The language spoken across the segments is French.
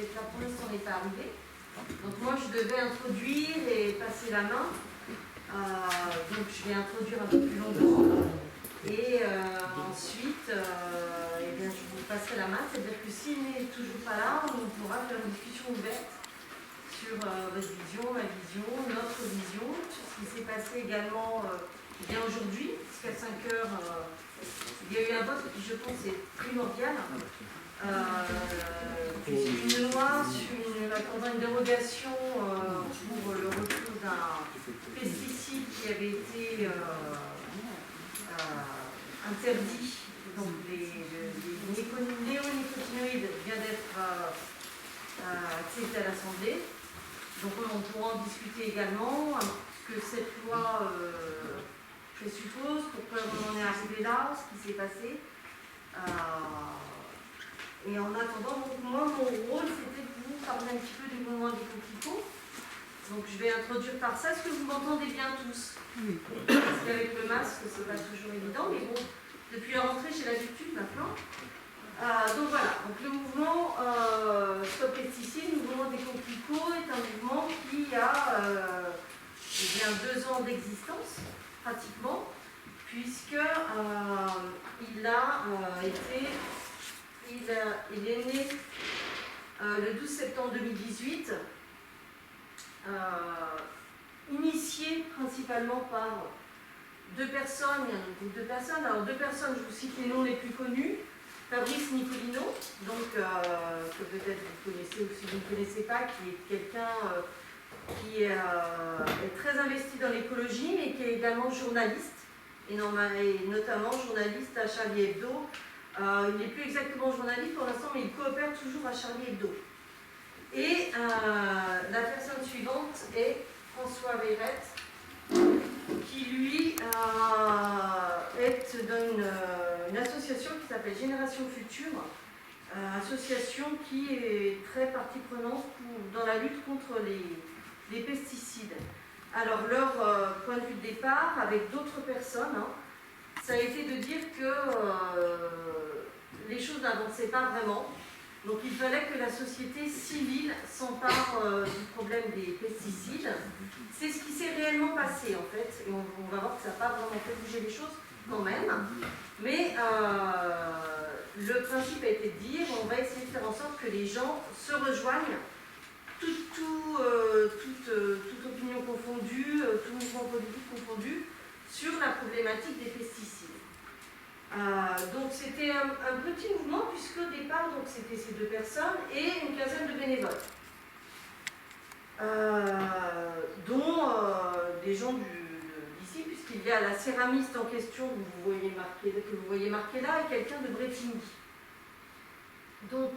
êtes là, pour l'instant, n'est pas arrivé. Donc moi, je devais introduire et passer la main. Donc je vais introduire un peu plus longuement. Et ensuite, eh bien, je vous passerai la main. C'est-à-dire que s'il n'est toujours pas là, on pourra faire une discussion ouverte sur votre vision, ma vision, notre vision, sur ce qui s'est passé également bien aujourd'hui, puisqu'à 5 heures, il y a eu un vote qui, je pense, est primordial. Une loi accordant une dérogation pour le recours d'un pesticide qui avait été interdit. Donc les néonicotinoïdes vient d'être accepté à l'Assemblée. Donc on pourra en discuter également, ce que cette loi présuppose, pourquoi on en est arrivé là, ce qui s'est passé. Et en attendant, donc, moi, mon rôle, c'était de vous parler un petit peu du mouvement des coquelicots. Donc, je vais introduire par ça. Est-ce que vous m'entendez bien tous? Oui. Parce qu'avec le masque, c'est pas toujours évident, mais bon, depuis la rentrée, j'ai l'habitude maintenant. Donc voilà, donc le mouvement Stop Pesticides, le mouvement des coquelicots, est un mouvement qui a bien 2 ans d'existence, pratiquement, puisque il est né le 12 septembre 2018, initié principalement par 2 personnes, il y a un groupe de personnes. Alors 2 personnes, je vous cite les noms les plus connus. Fabrice Nicolino, donc, que peut-être vous connaissez ou si vous ne connaissez pas, qui est quelqu'un qui est très investi dans l'écologie, mais qui est également journaliste, et notamment journaliste à Charlie Hebdo. Il n'est plus exactement journaliste pour l'instant, mais il coopère toujours à Charlie Hebdo. Et la personne suivante est François Verrette, qui lui est dans une association qui s'appelle Génération Future, association qui est très partie prenante dans la lutte contre les pesticides. Alors leur point de vue de départ, avec d'autres personnes, ça a été de dire que les choses n'avançaient pas vraiment. Donc il fallait que la société civile s'empare du problème des pesticides. C'est ce qui s'est réellement passé en fait, et on va voir que ça n'a pas vraiment fait bouger les choses quand même. Mais le principe a été de dire, on va essayer de faire en sorte que les gens se rejoignent, toute opinion confondue, tout mouvement politique confondu, sur la problématique des pesticides. Donc c'était un petit mouvement, puisque au départ c'était ces 2 personnes et une quinzaine de bénévoles, dont des gens d'ici, puisqu'il y a la céramiste en question que vous voyez marqué là, et quelqu'un de Bretigny. Donc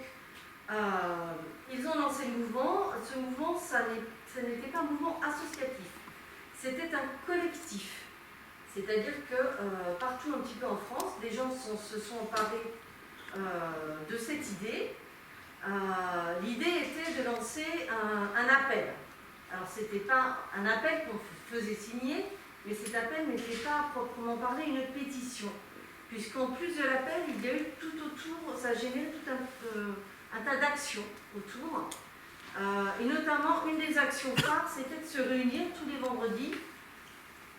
ils ont lancé le mouvement. Ce mouvement, ça n'était pas un mouvement associatif, c'était un collectif. C'est-à-dire que partout un petit peu en France, des gens se sont emparés de cette idée. L'idée était de lancer un appel. Alors ce n'était pas un appel qu'on faisait signer, mais cet appel n'était pas à proprement parler une pétition. Puisqu'en plus de l'appel, il y a eu tout autour, ça a généré tout un tas d'actions autour. Et notamment, une des actions phares, c'était de se réunir tous les vendredis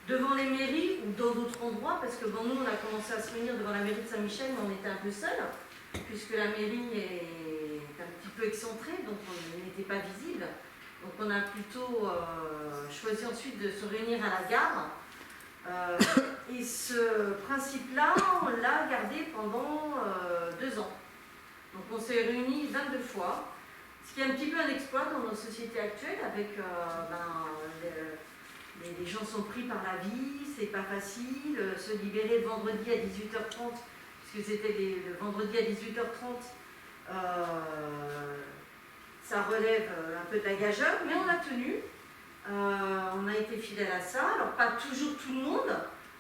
devant les mairies ou dans d'autres endroits, parce que nous, on a commencé à se réunir devant la mairie de Saint-Michel, mais on était un peu seuls, puisque la mairie est un petit peu excentrée, donc on n'était pas visible. Donc on a plutôt choisi ensuite de se réunir à la gare. Et ce principe-là, on l'a gardé pendant 2 ans. Donc on s'est réunis 22 fois, ce qui est un petit peu un exploit dans nos sociétés actuelles, avec les gens sont pris par la vie, c'est pas facile, se libérer le vendredi à 18h30, puisque c'était le vendredi à 18h30, ça relève un peu de la gageure, mais on a tenu, on a été fidèle à ça. Alors pas toujours tout le monde,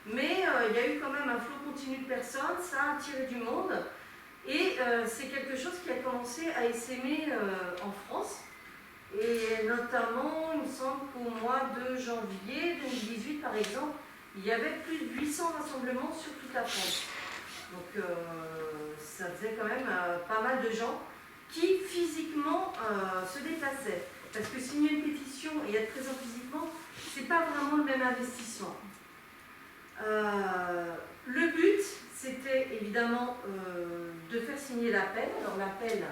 mais il y a eu quand même un flot continu de personnes, ça a attiré du monde, et c'est quelque chose qui a commencé à essaimer en France. Et notamment, il me semble qu'au mois de janvier 2018, par exemple, il y avait plus de 800 rassemblements sur toute la France. Donc ça faisait quand même pas mal de gens qui physiquement se déplaçaient. Parce que signer une pétition et être présent physiquement, c'est pas vraiment le même investissement. Le but, c'était évidemment de faire signer l'appel. Alors l'appel,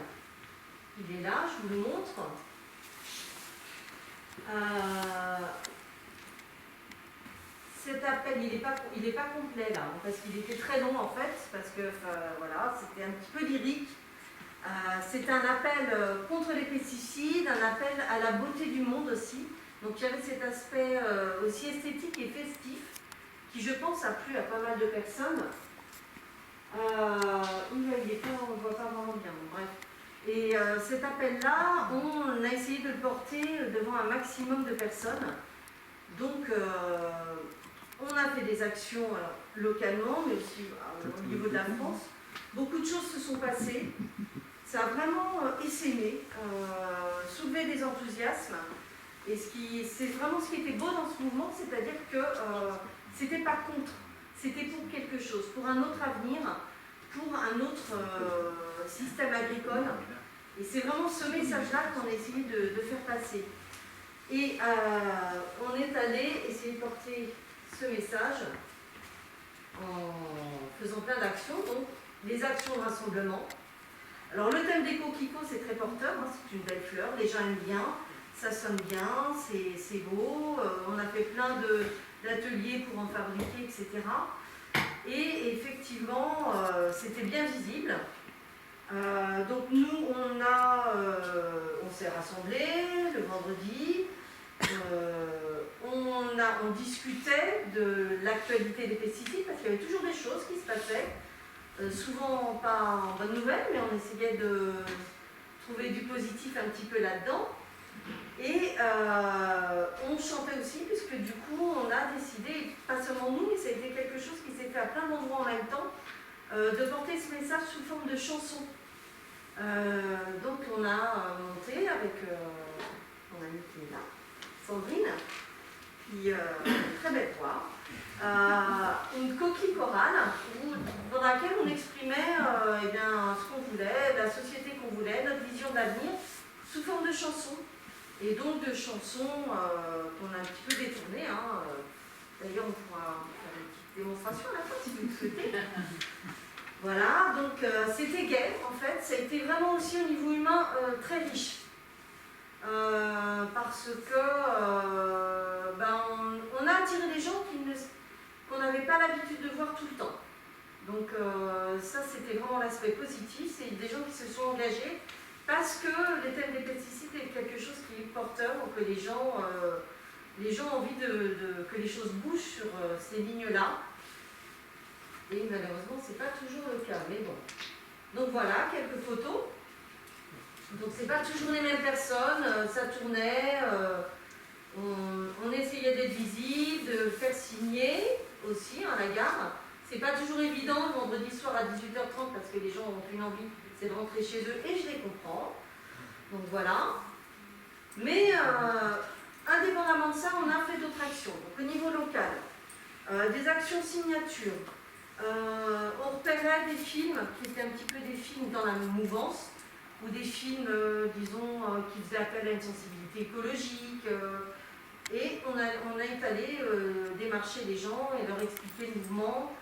il est là, je vous le montre. Cet appel, il n'est pas complet là, parce qu'il était très long en fait, parce que voilà, c'était un petit peu lyrique. C'est un appel contre les pesticides, un appel à la beauté du monde aussi. Donc il y avait cet aspect aussi esthétique et festif, qui je pense a plu à pas mal de personnes. On ne voit pas vraiment bien, bon, bref. Et cet appel-là, on a essayé de le porter devant un maximum de personnes. Donc, on a fait des actions alors, localement, mais aussi au niveau de la France. Beaucoup de choses se sont passées. Ça a vraiment essaimé, soulevé des enthousiasmes. Et c'est vraiment ce qui était beau dans ce mouvement, c'est-à-dire que c'était pas contre, c'était pour quelque chose, pour un autre avenir, pour un autre système agricole. Et c'est vraiment ce message-là qu'on a essayé de faire passer. Et on est allé essayer de porter ce message en faisant plein d'actions, donc les actions de rassemblement. Alors le thème des coquelicots, c'est très porteur, hein, c'est une belle fleur, les gens aiment bien, ça sonne bien, c'est beau, on a fait plein d'ateliers pour en fabriquer, etc. Et effectivement, c'était bien visible. Donc nous, on s'est rassemblés le vendredi, on discutait de l'actualité des pesticides, parce qu'il y avait toujours des choses qui se passaient, souvent pas en bonne nouvelle, mais on essayait de trouver du positif un petit peu là-dedans. Et on chantait aussi, puisque du coup, on a décidé, pas seulement nous, mais ça a été quelque chose qui s'est fait à plein d'endroits en même temps, de porter ce message sous forme de chanson. Donc on a monté avec mon amie qui est là, Sandrine, qui une très belle voix, une coquille chorale dans laquelle on exprimait eh bien, ce qu'on voulait, la société qu'on voulait, notre vision d'avenir, sous forme de chansons. Et donc de chansons qu'on a un petit peu détournées. Hein. D'ailleurs, on pourra faire une petite démonstration à la fin si vous le souhaitez. Voilà, donc c'était gai en fait. Ça a été vraiment aussi au niveau humain très riche. Parce que on a attiré des gens qu'on n'avait pas l'habitude de voir tout le temps. Donc ça, c'était vraiment l'aspect positif. C'est des gens qui se sont engagés parce que le thème des pesticides est quelque chose qui est porteur, ou que les gens ont envie que les choses bougent sur ces lignes-là. Et malheureusement, ce n'est pas toujours le cas, mais bon. Donc voilà, quelques photos. Donc c'est pas toujours les mêmes personnes, ça tournait, on essayait d'être visible, de faire signer aussi à la gare. C'est pas toujours évident le vendredi soir à 18h30 parce que les gens ont une envie, c'est de rentrer chez eux et je les comprends. Donc voilà. Mais indépendamment de ça, on a fait d'autres actions. Donc au niveau local, des actions signatures. On repérait des films qui étaient un petit peu des films dans la mouvance, ou des films, disons, qui faisaient appel à une sensibilité écologique. Et on est allé démarcher les gens et leur expliquer le mouvement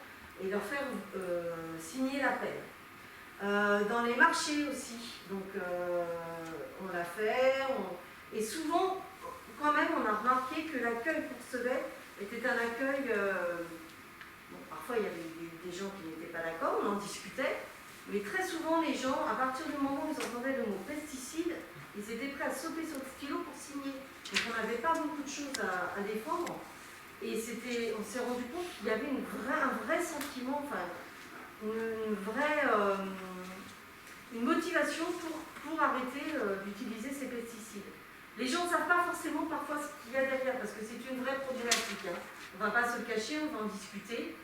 et leur faire signer l'appel. Dans les marchés aussi, donc on l'a fait. Et souvent, quand même, on a remarqué que l'accueil qu'on recevait était un accueil... parfois, il y avait des gens qui n'étaient pas d'accord, on en discutait. Mais très souvent, les gens, à partir du moment où ils entendaient le mot pesticide, ils étaient prêts à sauter sur le stylo pour signer. Donc on n'avait pas beaucoup de choses à défendre. Et on s'est rendu compte qu'il y avait un vrai sentiment, enfin, une motivation pour arrêter d'utiliser ces pesticides. Les gens ne savent pas forcément parfois ce qu'il y a derrière, parce que c'est une vraie problématique. Hein. On ne va pas se le cacher, on va en discuter.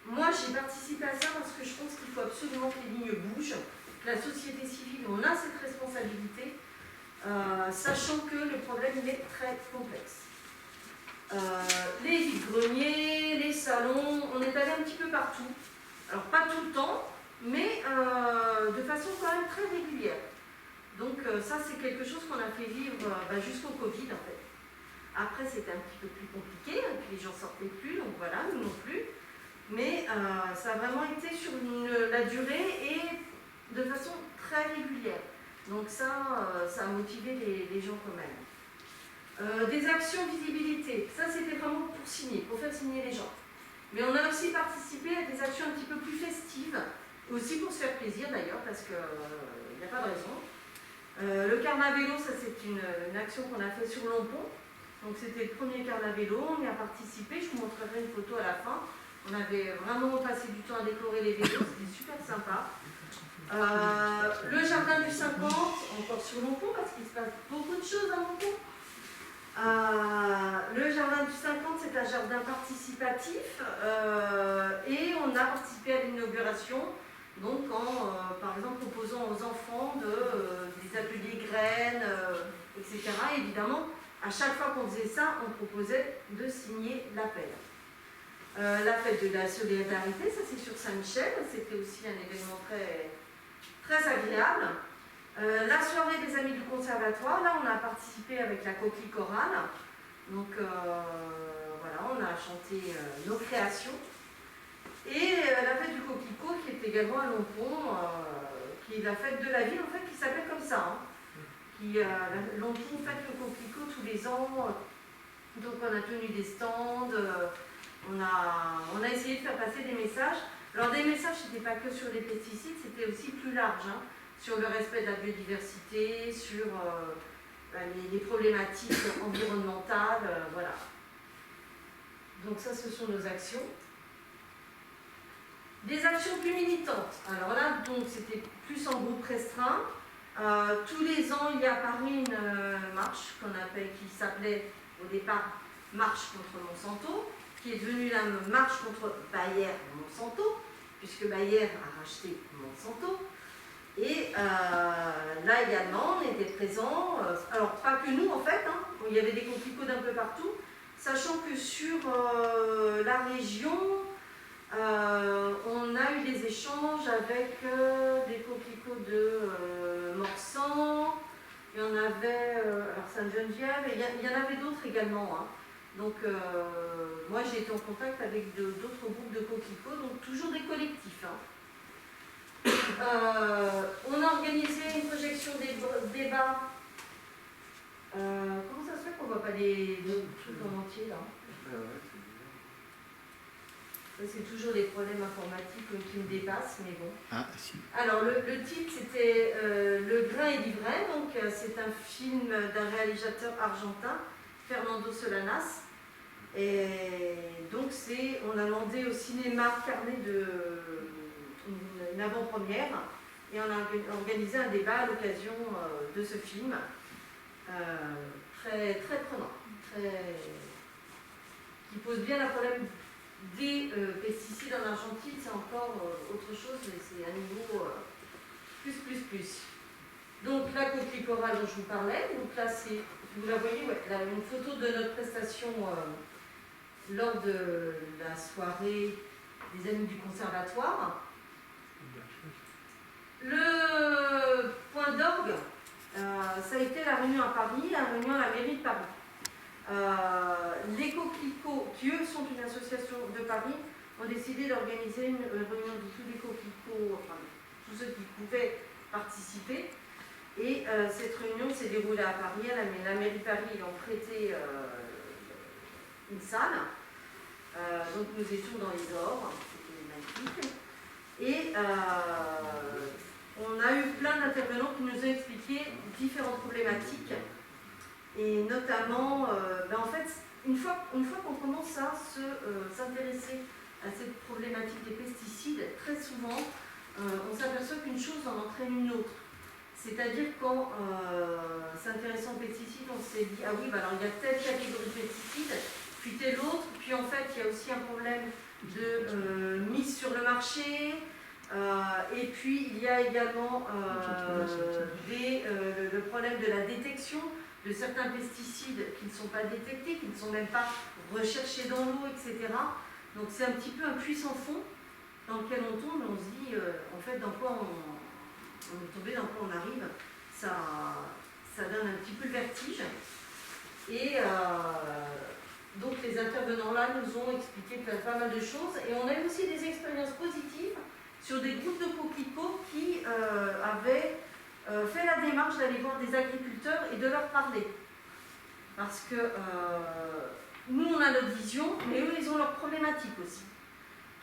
Moi, j'ai participé à ça parce que je pense qu'il faut absolument que les lignes bougent, que la société civile, on a cette responsabilité, sachant que le problème il est très complexe. Les vides-greniers, les salons, on est allé un petit peu partout. Alors, pas tout le temps, mais de façon quand même très régulière. Donc ça, c'est quelque chose qu'on a fait vivre jusqu'au Covid, en fait. Après, c'était un petit peu plus compliqué, hein, puis les gens sortaient plus, donc voilà, nous non plus. Mais ça a vraiment été sur la durée et de façon très régulière. Donc ça a motivé les gens quand même. Des actions visibilité, ça c'était vraiment pour signer, pour faire signer les gens. Mais on a aussi participé à des actions un petit peu plus festives, aussi pour se faire plaisir d'ailleurs, parce qu'il n'y a pas de raison. Le Carnavélo, ça c'est une action qu'on a fait sur Lompont. Donc c'était le premier Carnavélo, on y a participé, je vous montrerai une photo à la fin. On avait vraiment passé du temps à décorer les vélos, c'était super sympa. Le jardin du 50, encore sur Lompont, parce qu'il se passe beaucoup de choses à Lompont. Le jardin du 50, c'est un jardin participatif et on a participé à l'inauguration, donc en, par exemple, proposant aux enfants des ateliers graines, etc. Et évidemment, à chaque fois qu'on faisait ça, on proposait de signer l'appel. La fête de la solidarité, ça c'est sur Saint-Michel, c'était aussi un événement très, très agréable. La soirée des amis du conservatoire, là on a participé avec la coquille chorale. Donc voilà, on a chanté nos créations. Et la fête du coquelicot qui est également à Lompont, qui est la fête de la ville en fait, qui s'appelle comme ça. Lompont fête le coquelicot tous les ans. Donc on a tenu des stands, on a essayé de faire passer des messages. Alors des messages, c'était pas que sur les pesticides, c'était aussi plus large. Hein, sur le respect de la biodiversité, sur les problématiques environnementales, voilà. Donc ça, ce sont nos actions. Des actions plus militantes. Alors là, donc c'était plus en groupe restreint. Tous les ans, il y a à Paris une marche qui s'appelait au départ Marche contre Monsanto, qui est devenue la marche contre Bayer-Monsanto, puisque Bayer a racheté Monsanto. Et là également, on était présents, alors pas que nous en fait, hein, il y avait des coquelicots d'un peu partout, sachant que sur la région, on a eu des échanges avec des coquelicots de Morsan, il y en avait, alors Sainte-Geneviève, il y en avait d'autres également. Hein. Donc moi j'ai été en contact avec d'autres groupes de coquelicots, donc toujours des collectifs. Hein. On a organisé une projection des débats. Comment ça se fait qu'on ne voit pas des trucs en entier là? Ça, c'est toujours des problèmes informatiques qui me dépassent, mais bon. Ah, si. Alors le titre c'était Le grain et l'ivraie, donc c'est un film d'un réalisateur argentin, Fernando Solanas. Et donc on a demandé au cinéma Carnet une avant-première et on a organisé un débat à l'occasion de ce film très, très prenant, qui pose bien le problème des pesticides en Argentine. C'est encore autre chose, mais c'est à niveau plus. Donc la coquille chorale dont je vous parlais, donc là vous la voyez, ouais, là, une photo de notre prestation lors de la soirée des amis du conservatoire. Le point d'orgue, ça a été la réunion à Paris, la réunion à la mairie de Paris. Les coquelicots, qui eux sont une association de Paris, ont décidé d'organiser une réunion de tous les coquelicots, enfin tous ceux qui pouvaient participer. Et cette réunion s'est déroulée à Paris, à la mairie de Paris, ils ont prêté une salle. Donc nous étions dans les ors, c'était magnifique. Et on a eu plein d'intervenants qui nous ont expliqué différentes problématiques. Et notamment, en fait, une fois qu'on commence à s'intéresser à cette problématique des pesticides, très souvent, on s'aperçoit qu'une chose en entraîne une autre. C'est-à-dire qu'en s'intéressant aux pesticides, on s'est dit, ah oui, alors il y a telle catégorie de pesticides, puis telle autre, puis en fait, il y a aussi un problème de mise sur le marché, et puis il y a également le problème de la détection de certains pesticides qui ne sont pas détectés, qui ne sont même pas recherchés dans l'eau, etc. Donc c'est un petit peu un puits sans fond dans lequel on tombe, on se dit, en fait, dans quoi on est tombé, dans quoi on arrive, ça donne un petit peu le vertige. Et donc les intervenants là nous ont expliqué pas mal de choses. Et on a eu aussi des expériences positives sur des groupes de coquelicots qui avaient fait la démarche d'aller voir des agriculteurs et de leur parler. Parce que nous, on a notre vision, mais eux, ils ont leurs problématiques aussi.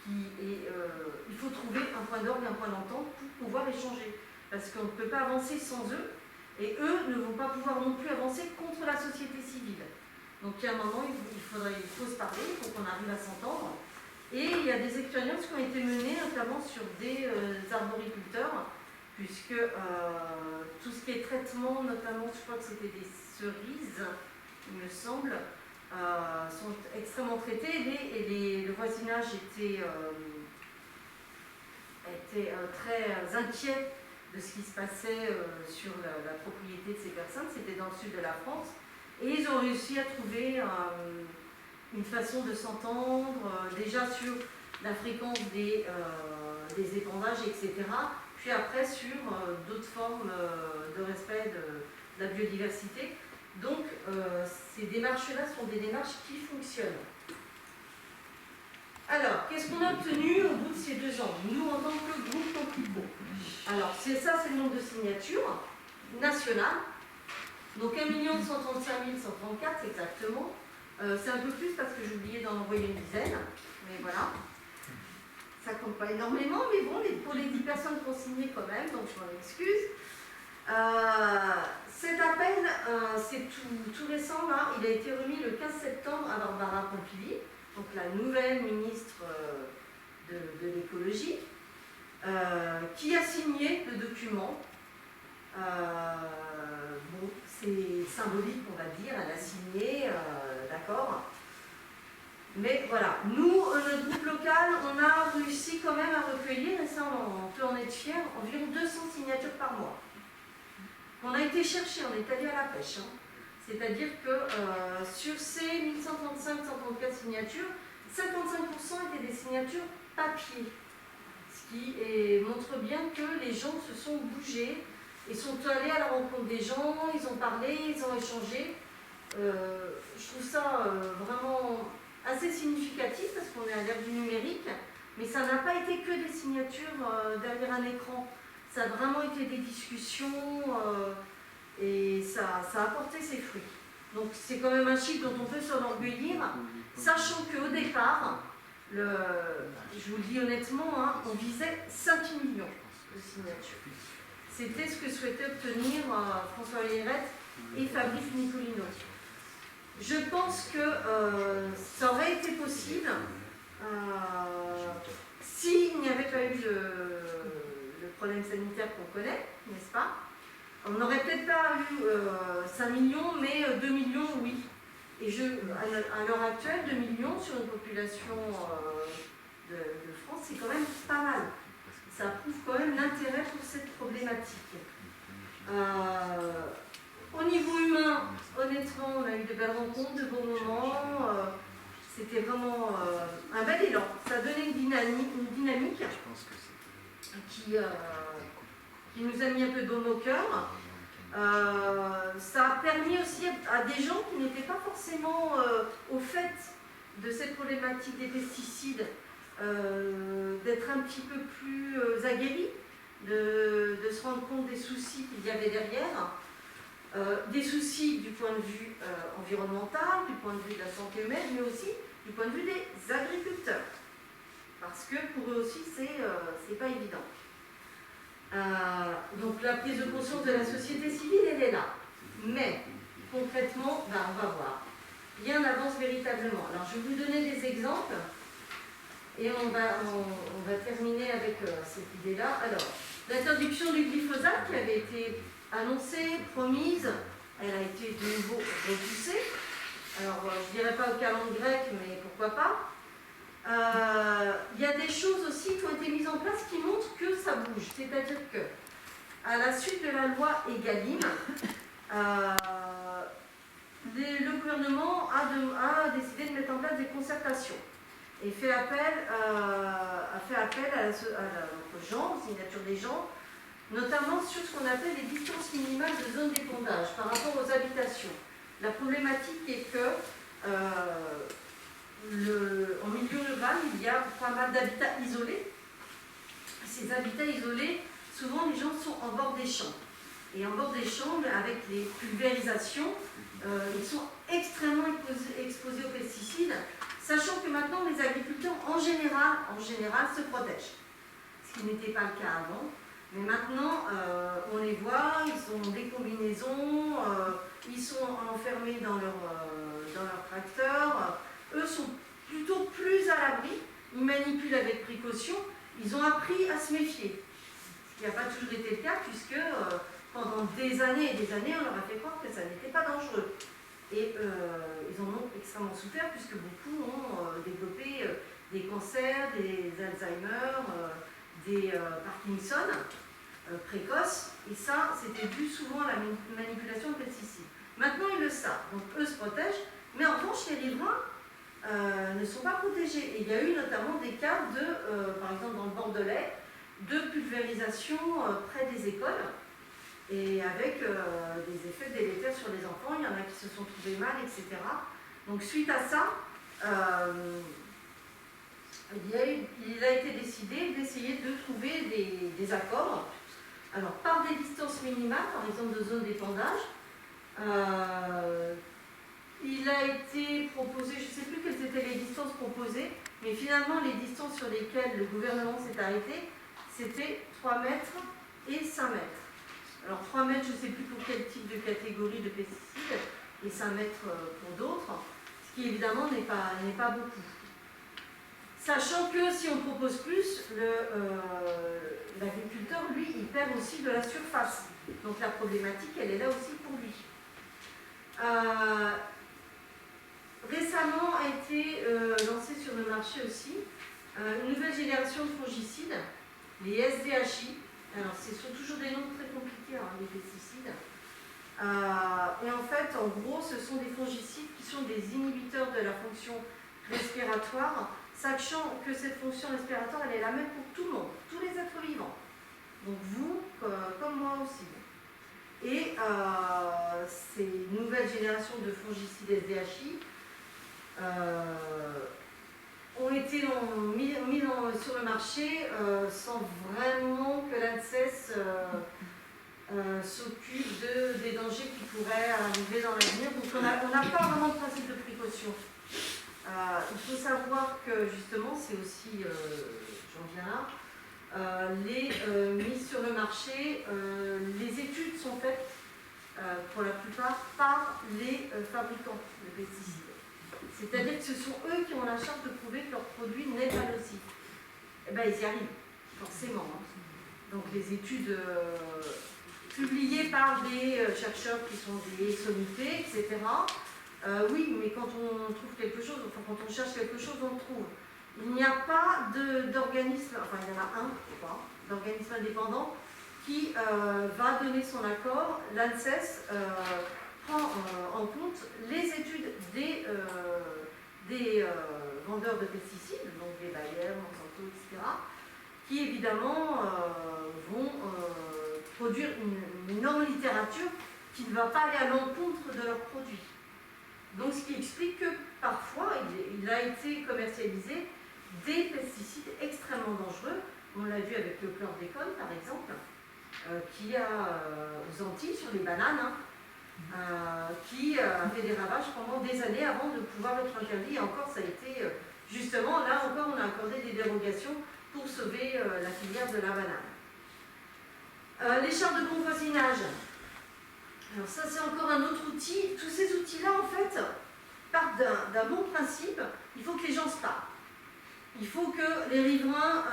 Il faut trouver un point d'orgue, un point d'entente pour pouvoir échanger. Parce qu'on ne peut pas avancer sans eux, et eux ne vont pas pouvoir non plus avancer contre la société civile. Donc il y a un moment, il faut se parler, il faut qu'on arrive à s'entendre. Et il y a des expériences qui ont été menées, notamment sur des arboriculteurs, puisque tout ce qui est traitement, notamment, je crois que c'était des cerises, il me semble, sont extrêmement traités, et le voisinage était très inquiet de ce qui se passait sur la propriété de ces personnes. C'était dans le sud de la France, et ils ont réussi à trouver une façon de s'entendre, déjà sur la fréquence des épandages, etc., puis après sur d'autres formes de respect de la biodiversité. Donc ces démarches-là sont des démarches qui fonctionnent. Alors, qu'est-ce qu'on a obtenu au bout de ces 2 ans, nous en tant que groupe Coquelicot? Alors, c'est le nombre de signatures nationales. Donc 1 135 134 exactement. C'est un peu plus parce que j'ai oublié d'en envoyer une dizaine. Mais voilà. Ça compte pas énormément, mais bon, pour les 10 personnes qui ont signé quand même, donc je m'en excuse. Cet appel, c'est tout récent, là, il a été remis le 15 septembre à Barbara Pompili, donc la nouvelle ministre de l'écologie, qui a signé le document. Bon, c'est symbolique, on va dire, elle a signé, d'accord. Mais voilà, nous, notre groupe local, on a réussi quand même à recueillir, et ça on peut en être fiers, environ 200 signatures par mois. On a été chercher, on est allé à la pêche. Hein. C'est-à-dire que sur ces 1135-134 signatures, 55% étaient des signatures papier. Ce qui montre bien que les gens se sont bougés et sont allés à la rencontre des gens, ils ont parlé, ils ont échangé. Je trouve ça vraiment assez significatif parce qu'on est à l'ère du numérique, mais ça n'a pas été que des signatures derrière un écran. Ça a vraiment été des discussions et ça a apporté ses fruits. Donc c'est quand même un chiffre dont on peut s'enorgueillir, sachant qu'au départ, je vous le dis honnêtement, hein, on visait 5 millions de signatures. C'était ce que souhaitaient obtenir François Lérette et Fabrice Nicolino. Je pense que ça aurait été possible s'il n'y avait pas eu le problème sanitaire qu'on connaît, n'est-ce pas? On n'aurait peut-être pas eu 5 millions, mais 2 millions, oui. Et à l'heure actuelle, 2 millions sur une population de France, c'est quand même pas mal. Ça prouve quand même l'intérêt pour cette problématique. Au niveau humain, honnêtement, on a eu de belles rencontres, de beaux moments. C'était vraiment un bel élan. Ça a donné une dynamique qui nous a mis un peu de baume au cœur. Ça a permis aussi à des gens qui n'étaient pas forcément au fait de cette problématique des pesticides d'être un petit peu plus aguerris, de se rendre compte des soucis qu'il y avait derrière, des soucis du point de vue environnemental, du point de vue de la santé humaine, mais aussi du point de vue des agriculteurs. Parce que pour eux aussi, c'est pas évident. Donc la prise de conscience de la société civile, elle est là. Mais concrètement, on va voir. Rien n'avance véritablement. Alors je vais vous donner des exemples et on va terminer avec cette idée-là. Alors, l'interdiction du glyphosate qui avait été annoncée, promise, elle a été de nouveau repoussée. Alors, je ne dirais pas au calendrier grec, mais pourquoi pas. Il y a des choses aussi qui ont été mises en place qui montrent que ça bouge. C'est-à-dire que, à la suite de la loi Egalim, le gouvernement a décidé de mettre en place des concertations. et fait appel aux gens, aux signatures des gens, notamment sur ce qu'on appelle les distances minimales de zones d'épandage par rapport aux habitations. La problématique est que en milieu rural, il y a pas mal d'habitats isolés. Ces habitats isolés, souvent les gens sont en bord des champs. Et en bord des champs, avec les pulvérisations, ils sont extrêmement exposés aux pesticides, sachant que maintenant les agriculteurs en général se protègent. Ce qui n'était pas le cas avant. Mais maintenant, on les voit, ils ont des combinaisons, ils sont enfermés dans leur tracteur. Eux sont plutôt plus à l'abri, ils manipulent avec précaution, ils ont appris à se méfier. Ce qui n'a pas toujours été le cas, puisque pendant des années et des années, on leur a fait croire que ça n'était pas dangereux. Et ils en ont extrêmement souffert, puisque beaucoup ont développé des cancers, des Alzheimer, des Parkinson précoces, et ça, c'était dû souvent à la manipulation de pesticides. Maintenant, ils le savent, donc eux se protègent, mais en revanche, les riverains ne sont pas protégés. Et il y a eu notamment des cas par exemple dans le Bordelais, de pulvérisation près des écoles, et avec des effets délétères sur les enfants. Il y en a qui se sont trouvés mal, etc. Donc suite à ça, il a été décidé d'essayer de trouver des accords. Alors par des distances minimales, par exemple de zones d'épandage, il a été proposé, je ne sais plus quelles étaient les distances proposées, mais finalement les distances sur lesquelles le gouvernement s'est arrêté, c'était 3 mètres et 5 mètres. Alors 3 mètres, je ne sais plus pour quel type de catégorie de pesticides, et 5 mètres pour d'autres, ce qui évidemment n'est pas beaucoup. Sachant que si on propose plus, l'agriculteur, lui, il perd aussi de la surface. Donc la problématique, elle est là aussi pour lui. Récemment a été lancée sur le marché aussi une nouvelle génération de fongicides, les SDHI. Alors, ce sont toujours des noms très compliqués, hein, les pesticides. Et en fait, en gros, ce sont des fongicides qui sont des inhibiteurs de la fonction respiratoire, sachant que cette fonction respiratoire, elle est la même pour tout le monde, tous les êtres vivants. Donc vous, comme moi aussi. Et ces nouvelles générations de fongicides SDHI ont été mis sur le marché sans vraiment que l'ANSES s'occupe des dangers qui pourraient arriver dans l'avenir. Donc on n'a pas vraiment de principe de précaution. Il faut savoir que justement, c'est aussi, j'en viens là, les mises sur le marché, les études sont faites pour la plupart par les fabricants de pesticides. C'est-à-dire que ce sont eux qui ont la charge de prouver que leur produit n'est pas nocif. Eh bien, ils y arrivent, forcément. Hein. Donc les études publiées par des chercheurs qui sont des sommités, etc. Oui, mais quand on trouve quelque chose, enfin quand on cherche quelque chose, on le trouve. Il n'y a pas d'organisme, enfin il y en a un, je crois, d'organisme indépendant qui va donner son accord. L'ANSES prend en compte les études des vendeurs de pesticides, donc les Bayer, Monsanto, etc., qui évidemment vont produire une énorme littérature qui ne va pas aller à l'encontre de leurs produits. Donc ce qui explique que parfois il a été commercialisé des pesticides extrêmement dangereux. On l'a vu avec le chlordécone par exemple, qui a aux Antilles sur les bananes, qui a fait des ravages pendant des années avant de pouvoir être interdit. Et encore ça a été justement, là encore on a accordé des dérogations pour sauver la filière de la banane. Les chartes de bon voisinage. Alors ça c'est encore un autre outil. Tous ces outils-là en fait partent d'un bon principe. Il faut que les gens se parlent. Il faut que les riverains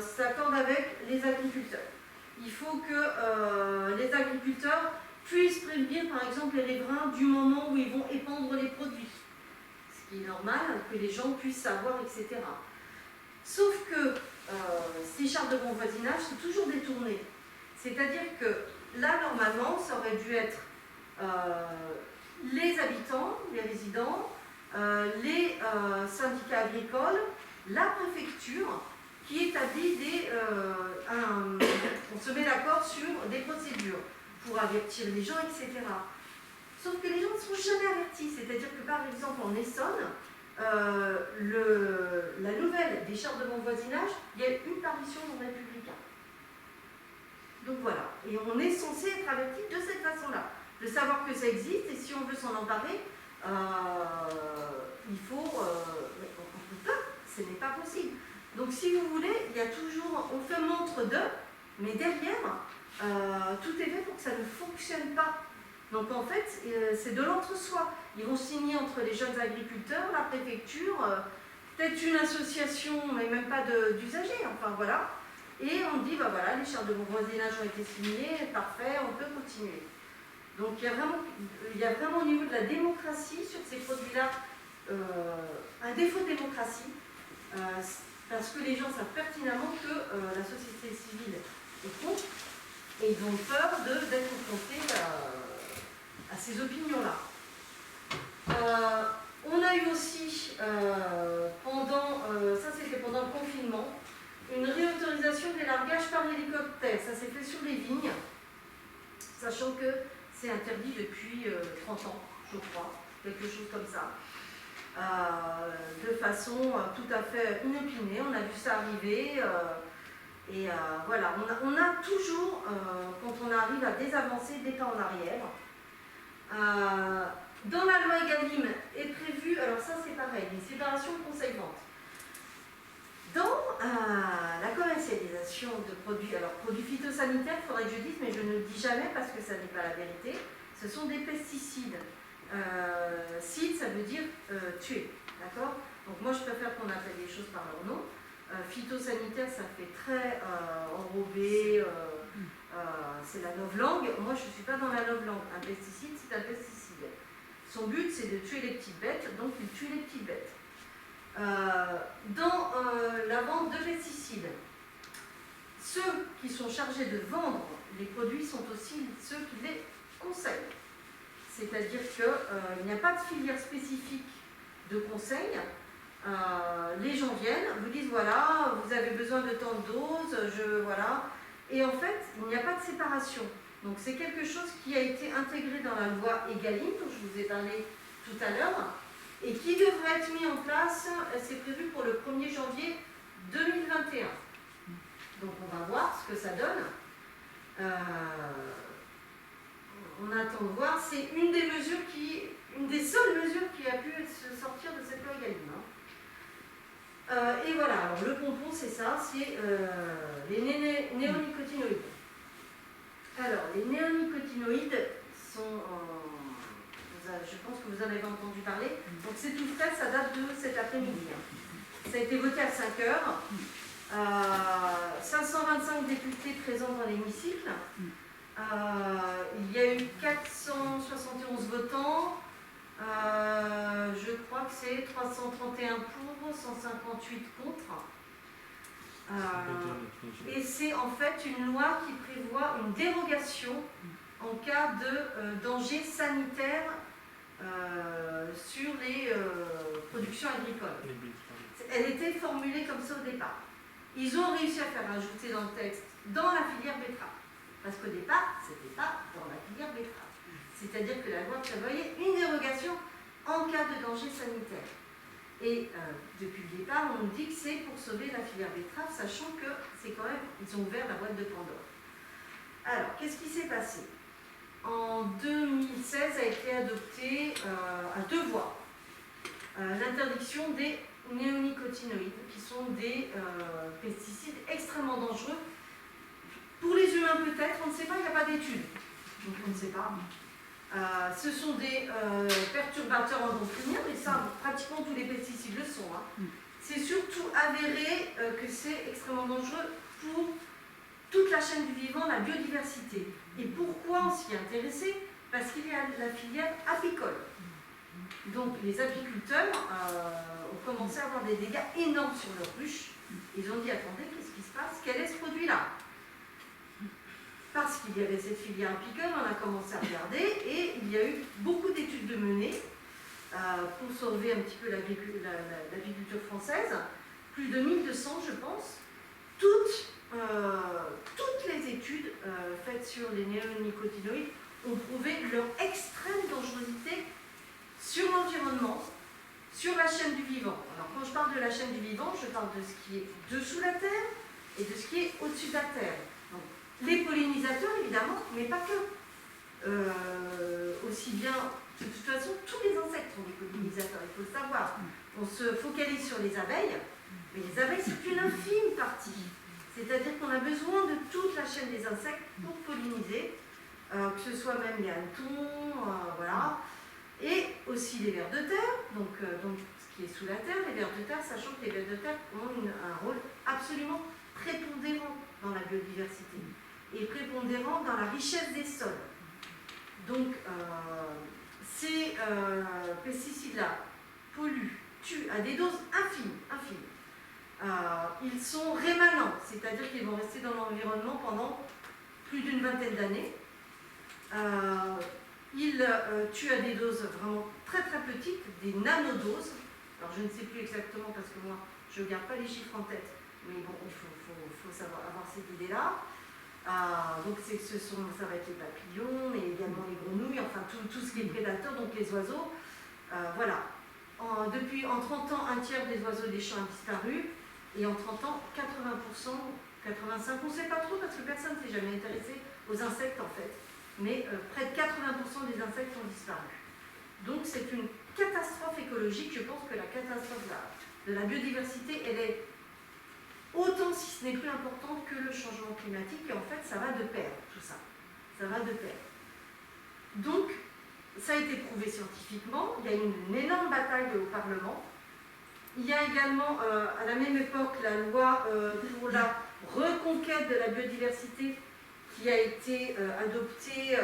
s'accordent avec les agriculteurs. Il faut que les agriculteurs puissent prévenir par exemple les riverains du moment où ils vont épandre les produits. Ce qui est normal, que les gens puissent savoir, etc. Sauf que ces chartes de bon voisinage sont toujours détournées. C'est-à-dire que là, normalement, ça aurait dû être les habitants, les résidents, les syndicats agricoles, la préfecture, qui établit on se met d'accord sur des procédures pour avertir les gens, etc. Sauf que les gens ne sont jamais avertis. C'est-à-dire que, par exemple, en Essonne, la nouvelle des chartes de bon voisinage, il y a une parution dans Républicain. Donc voilà. Et on est censé être averti de cette façon-là, de savoir que ça existe, et si on veut s'en emparer, il faut... on peut pas, ce n'est pas possible. Donc si vous voulez, il y a toujours... On fait montre d'eux, mais derrière, tout est fait pour que ça ne fonctionne pas. Donc en fait, c'est de l'entre-soi. Ils vont signer entre les jeunes agriculteurs, la préfecture, peut-être une association, mais même pas d'usagers, enfin voilà. Et on dit, bah voilà, les chartes de bon voisinage ont été signées, parfait, on peut continuer. Donc il y a vraiment au niveau de la démocratie sur ces produits-là, un défaut de démocratie, parce que les gens savent pertinemment que la société civile est contre, et ils ont peur d'être confrontés à ces opinions-là. On a eu aussi, ça c'était pendant le confinement, une réautorisation des largages par hélicoptère. Ça s'est fait sur les vignes, sachant que c'est interdit depuis 30 ans, je crois, quelque chose comme ça. De façon tout à fait inopinée, on a vu ça arriver. Voilà, on a toujours, quand on arrive à des avancées, des pas en arrière. Dans la loi Egalim est prévu, alors ça c'est pareil, une séparation conseil-vente. Dans la commercialisation de produits, alors produits phytosanitaires, il faudrait que je dise, mais je ne le dis jamais parce que ça n'est pas la vérité, ce sont des pesticides. Cide, ça veut dire tuer, d'accord? Donc moi je préfère qu'on appelle les choses par leur nom. Phytosanitaire, ça fait très enrobé, c'est la novlangue. Moi je ne suis pas dans la novlangue. Un pesticide, c'est un pesticide. Son but, c'est de tuer les petites bêtes, donc il tue les petites bêtes. Dans la vente de pesticides, ceux qui sont chargés de vendre les produits sont aussi ceux qui les conseillent. C'est-à-dire qu'il n'y a pas de filière spécifique de conseil. Les gens viennent, vous disent voilà, vous avez besoin de tant de doses, voilà. Et en fait, il n'y a pas de séparation. Donc c'est quelque chose qui a été intégré dans la loi Egalim, dont je vous ai parlé tout à l'heure, et qui devrait être mis en place, c'est prévu pour le 1er janvier 2021. Donc on va voir ce que ça donne. On attend de voir, c'est une des seules mesures qui a pu sortir de cette loi Egalim. Et voilà, alors le pompon c'est ça, c'est les néonicotinoïdes. Alors, les néonicotinoïdes sont, je pense que vous en avez entendu parler, donc c'est tout frais, ça date de cet après-midi. Ça a été voté à 5 heures, 525 députés présents dans l'hémicycle, il y a eu 471 votants, je crois que c'est 331 pour, 158 contre. Et c'est en fait une loi qui prévoit une dérogation en cas de danger sanitaire sur les productions agricoles. Elle était formulée comme ça au départ. Ils ont réussi à faire ajouter dans le texte dans la filière betterave. Parce qu'au départ, ce n'était pas dans la filière betterave. C'est-à-dire que la loi prévoyait une dérogation en cas de danger sanitaire. Et depuis le départ, on nous dit que c'est pour sauver la filière betterave, sachant que c'est quand même, ils ont ouvert la boîte de Pandore. Alors, qu'est-ce qui s'est passé? En 2016 a été adopté à 2 voix l'interdiction des néonicotinoïdes, qui sont des pesticides extrêmement dangereux. Pour les humains peut-être, on ne sait pas, il n'y a pas d'études. Donc on ne sait pas. Ce sont des perturbateurs endocriniens, et ça, pratiquement tous les pesticides le sont. C'est surtout avéré que c'est extrêmement dangereux pour toute la chaîne du vivant, la biodiversité. Et pourquoi on s'y est intéressé? Parce qu'il y a la filière apicole. Donc les apiculteurs ont commencé à avoir des dégâts énormes sur leurs ruches. Ils ont dit, attendez, qu'est-ce qui se passe? Quel est ce produit-là? Parce qu'il y avait cette filière apicole, on a commencé à regarder et il y a eu beaucoup d'études de menées conserver un petit peu l'agriculture française. Plus de 1200, je pense. Toutes les études faites sur les néonicotinoïdes ont prouvé leur extrême dangerosité sur l'environnement, sur la chaîne du vivant. Alors quand je parle de la chaîne du vivant, je parle de ce qui est dessous la Terre et de ce qui est au-dessus de la Terre. Donc, les pollinisateurs, évidemment, mais pas que. Aussi bien, de toute façon, tous les insectes sont des pollinisateurs, il faut le savoir. On se focalise sur les abeilles, mais les abeilles, c'est une infime partie. C'est-à-dire qu'on a besoin de toute la chaîne des insectes pour polliniser, que ce soit même les hannetons, voilà. Et aussi les vers de terre, donc ce qui est sous la terre, les vers de terre, sachant que les vers de terre ont un rôle absolument prépondérant dans la biodiversité et prépondérant dans la richesse des sols. Donc, ces pesticides-là polluent, tuent à des doses infimes. Ils sont rémanents, c'est-à-dire qu'ils vont rester dans l'environnement pendant plus d'une vingtaine d'années. Ils tuent à des doses vraiment très très petites, des nanodoses. Alors je ne sais plus exactement parce que moi je ne garde pas les chiffres en tête, mais bon, il faut savoir avoir cette idée-là. Donc ça va être les papillons, mais également les grenouilles, enfin tout ce qui est prédateur, donc les oiseaux. Voilà. En 30 ans, un tiers des oiseaux des champs a disparu, et en 30 ans, 80%, 85%, on ne sait pas trop parce que personne ne s'est jamais intéressé aux insectes en fait. Mais près de 80% des insectes ont disparu. Donc c'est une catastrophe écologique. Je pense que la catastrophe de la biodiversité, elle est autant, si ce n'est plus importante que le changement climatique. Et en fait, ça va de pair, tout ça. Ça va de pair. Donc, ça a été prouvé scientifiquement. Il y a eu une énorme bataille au Parlement. Il y a également, à la même époque, la loi pour la reconquête de la biodiversité qui a été adoptée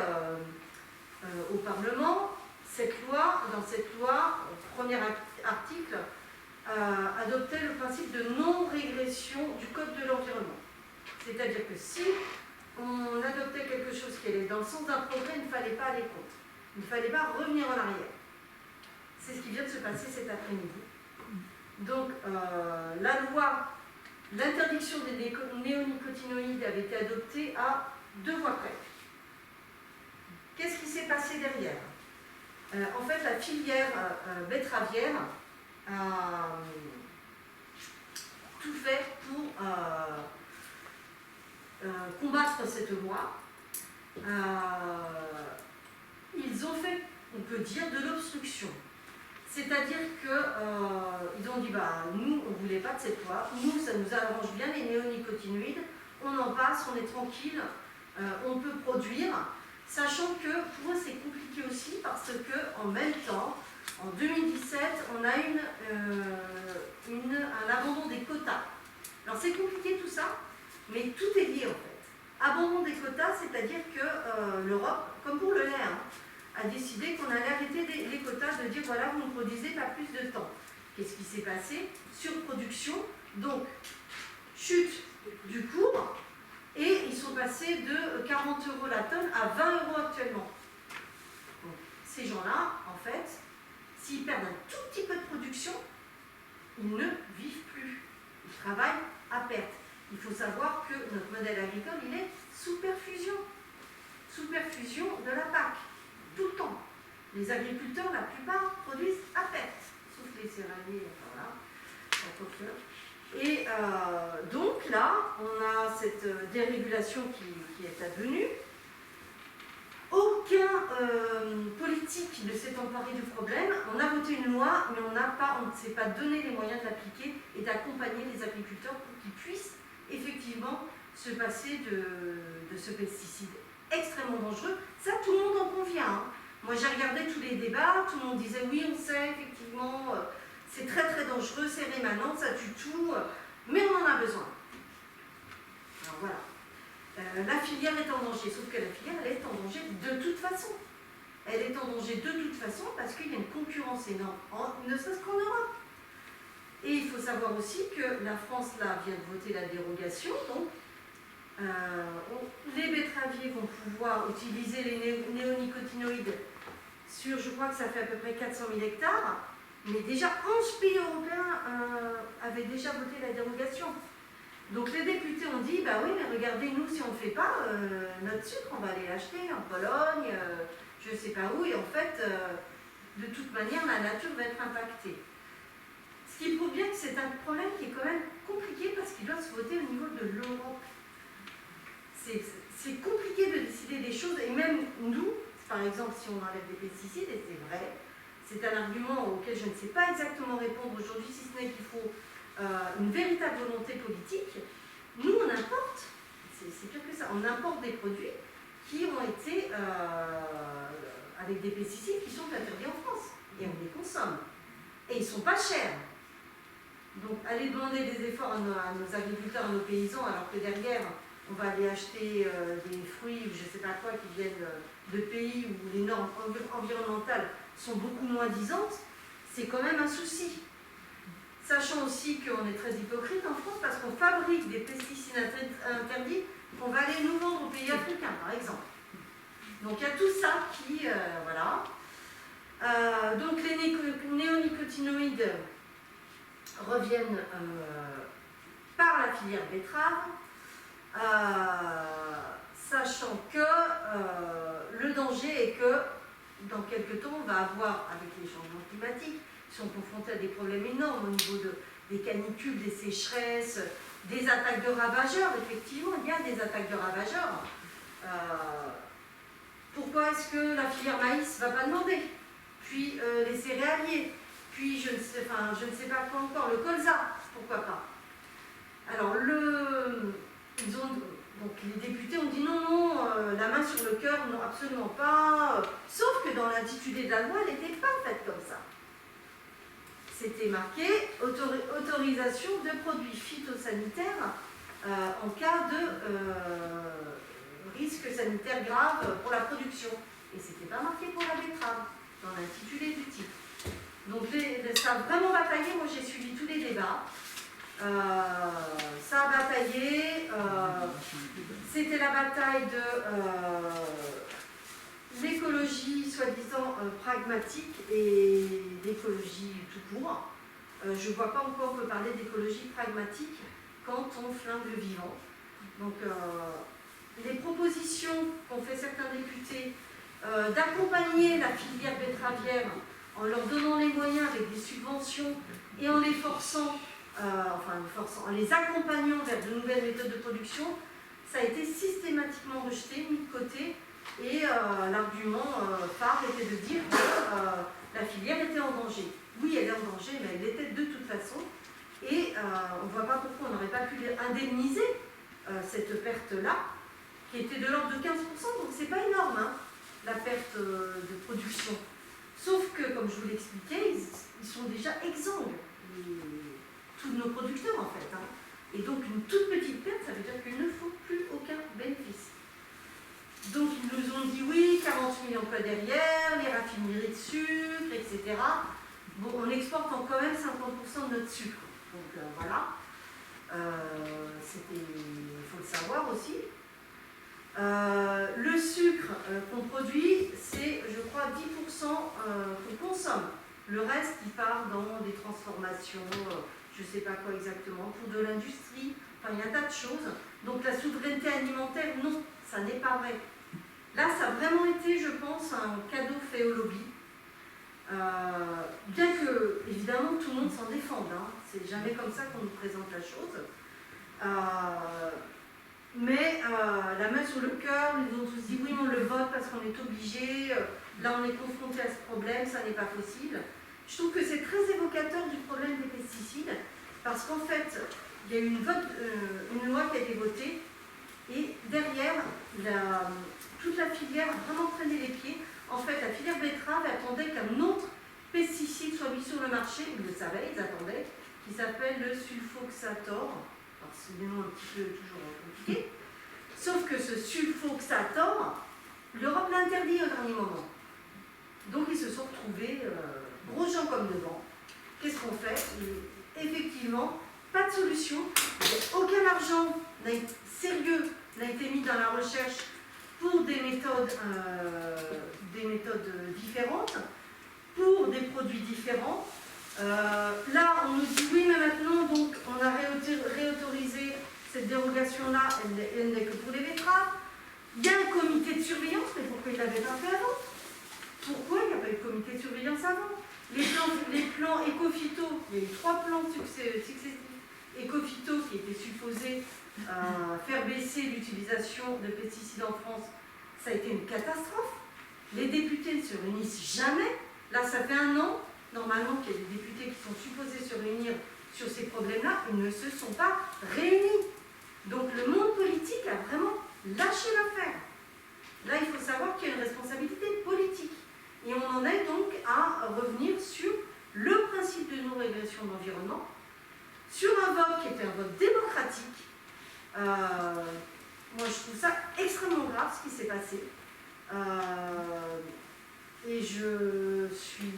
au Parlement. Dans cette loi, premier article, adoptait le principe de non-régression du Code de l'environnement. C'est-à-dire que si on adoptait quelque chose qui allait dans le sens d'un progrès, il ne fallait pas aller contre. Il ne fallait pas revenir en arrière. C'est ce qui vient de se passer cet après-midi. Donc, la loi, l'interdiction des néonicotinoïdes avait été adoptée à 2 voix près. Qu'est-ce qui s'est passé derrière? En fait, la filière betteravière a tout fait pour combattre cette loi. Ils ont fait, on peut dire, de l'obstruction. C'est-à-dire qu'ils ont dit, nous, on ne voulait pas de cette loi, nous, ça nous arrange bien, les néonicotinoïdes, on en passe, on est tranquille, on peut produire, sachant que pour eux, c'est compliqué aussi, parce qu'en même temps, en 2017, on a un abandon des quotas. Alors c'est compliqué tout ça, mais tout est lié en fait. Abandon des quotas, c'est-à-dire que l'Europe, comme pour le lait, a décidé qu'on allait arrêter les quotas, de dire voilà, vous ne produisez pas plus de temps. Qu'est-ce qui s'est passé? Surproduction, donc chute du cours, et ils sont passés de 40 € la tonne à 20 € actuellement. Donc, ces gens-là, en fait, s'ils perdent un tout petit peu de production, ils ne vivent plus. Ils travaillent à perte. Il faut savoir que notre modèle agricole, il est sous perfusion. Sous perfusion de la PAC. Tout le temps. Les agriculteurs, la plupart, produisent à perte. Sauf les céréaliers, enfin voilà. Et donc là, on a cette dérégulation qui est advenue. Aucun politique ne s'est emparé du problème. On a voté une loi, mais on ne s'est pas donné les moyens de l'appliquer et d'accompagner les agriculteurs pour qu'ils puissent effectivement se passer de ce pesticide extrêmement dangereux. Ça, tout le monde en convient. Moi, j'ai regardé tous les débats, tout le monde disait oui, on sait, effectivement, c'est très très dangereux, c'est rémanent, ça tue tout, mais on en a besoin. Alors voilà. La filière est en danger, sauf que la filière, elle est en danger de toute façon. Elle est en danger de toute façon parce qu'il y a une concurrence énorme, ne serait-ce qu'en Europe. Et il faut savoir aussi que la France, là, vient de voter la dérogation, donc les betteraviers vont pouvoir utiliser les néonicotinoïdes sur, je crois que ça fait à peu près 400 000 hectares, mais déjà 11 pays européens avaient déjà voté la dérogation. Donc les députés ont dit, bah oui, mais regardez, nous, si on ne fait pas, notre sucre, on va aller l'acheter en Pologne, je ne sais pas où, et en fait, de toute manière, la nature va être impactée. Ce qui prouve bien que c'est un problème qui est quand même compliqué parce qu'il doit se voter au niveau de l'Europe. C'est compliqué de décider des choses, et même nous, par exemple, si on enlève des pesticides, et c'est vrai, c'est un argument auquel je ne sais pas exactement répondre aujourd'hui, si ce n'est qu'il faut une véritable volonté politique. Nous, on importe, c'est pire que ça, on importe des produits qui ont été avec des pesticides qui sont interdits en France, et on les consomme. Et ils ne sont pas chers. Donc, aller demander des efforts à nos agriculteurs, à nos paysans, alors que derrière, on va aller acheter des fruits ou je ne sais pas quoi qui viennent de pays où les normes environnementales sont beaucoup moins disantes, c'est quand même un souci. Sachant aussi qu'on est très hypocrite en France parce qu'on fabrique des pesticides interdits qu'on va aller nous vendre aux pays africains, par exemple. Donc il y a tout ça qui... voilà. Donc les néonicotinoïdes reviennent par la filière betterave, sachant que le danger est que dans quelques temps, on va avoir, avec les changements climatiques, qui sont confrontés à des problèmes énormes au niveau des canicules, des sécheresses, des attaques de ravageurs. Effectivement, il y a des attaques de ravageurs. Pourquoi est-ce que la filière maïs ne va pas demander? Puis les céréaliers, puis je ne sais pas quoi encore, le colza, pourquoi pas? Alors, donc les députés ont dit non, la main sur le cœur, non, absolument pas. Sauf que dans l'intitulé de la loi, elle n'était pas faite comme ça. C'était marqué autorisation de produits phytosanitaires en cas de risque sanitaire grave pour la production. Et ce n'était pas marqué pour la betterave, dans l'intitulé du titre. Donc ça a vraiment bataillé, moi j'ai suivi tous les débats. Ça a bataillé, c'était la bataille de l'écologie soi-disant pragmatique et l'écologie tout court. Je ne vois pas pourquoi on peut parler d'écologie pragmatique quand on flingue le vivant. Donc les propositions qu'ont fait certains députés d'accompagner la filière betteravière en leur donnant les moyens avec des subventions et en les forçant, en les accompagnant vers de nouvelles méthodes de production, ça a été systématiquement rejeté, mis de côté, et l'argument phare était de dire que la filière était en danger. Oui, elle est en danger, mais elle l'était de toute façon, et on ne voit pas pourquoi on n'aurait pas pu indemniser cette perte-là, qui était de l'ordre de 15%, donc c'est pas énorme, hein, la perte de production. Sauf que, comme je vous l'expliquais, ils sont déjà exsangues, tous nos producteurs en fait. Hein. Et donc une toute petite perte, ça veut dire qu'il ne faut plus aucun bénéfice. Donc ils nous ont dit oui, 40 000 emplois derrière, les raffineries de sucre, etc. Bon, on exporte quand même 50% de notre sucre. Donc voilà, il faut le savoir aussi. Le sucre qu'on produit, c'est, je crois, 10% qu'on consomme. Le reste, il part dans des transformations, je ne sais pas quoi exactement, pour de l'industrie. Enfin, il y a un tas de choses. Donc la souveraineté alimentaire, non, ça n'est pas vrai. Là, ça a vraiment été, je pense, un cadeau fait au lobby. Bien que, évidemment, tout le monde s'en défende. Hein. C'est jamais comme ça qu'on nous présente la chose. Mais la main sur le cœur, ils ont tous dit oui, on le vote parce qu'on est obligé. Là, on est confronté à ce problème, ça n'est pas possible. Je trouve que c'est très évocateur du problème des pesticides parce qu'en fait, il y a eu une loi qui a été votée et derrière, toute la filière a vraiment traîné les pieds. En fait, la filière betterave attendait qu'un autre pesticide soit mis sur le marché, ils le savaient, ils attendaient, qui s'appelle le sulfoxator. Alors, c'est des noms un petit peu toujours compliqués. Sauf que ce sulfoxator, l'Europe l'a interdit au dernier moment. Donc, ils se sont retrouvés gros gens comme devant. Qu'est-ce qu'on fait? Effectivement, pas de solution. Aucun argent sérieux n'a été mis dans la recherche pour des méthodes différentes, pour des produits différents. Là, on nous dit oui, mais maintenant, donc, on a réautorisé cette dérogation-là, elle n'est que pour les betteraves. Il y a un comité de surveillance, mais pourquoi il l'avait pas fait avant? Pourquoi il n'y a pas eu de comité de surveillance avant? Les plans éco-phyto, il y a eu 3 plans successifs éco-phyto qui étaient supposés faire baisser l'utilisation de pesticides en France. Ça a été une catastrophe. Les députés ne se réunissent jamais. Là, ça fait 1 an, normalement, qu'il y a des députés qui sont supposés se réunir sur ces problèmes-là. Ils ne se sont pas réunis. Donc, le monde politique a vraiment lâché l'affaire. Là, il faut savoir qu'il y a une responsabilité politique. Et on en est donc à revenir sur le principe de non-régression de l'environnement, sur un vote qui était un vote démocratique. Moi, je trouve ça extrêmement grave ce qui s'est passé. Et je suis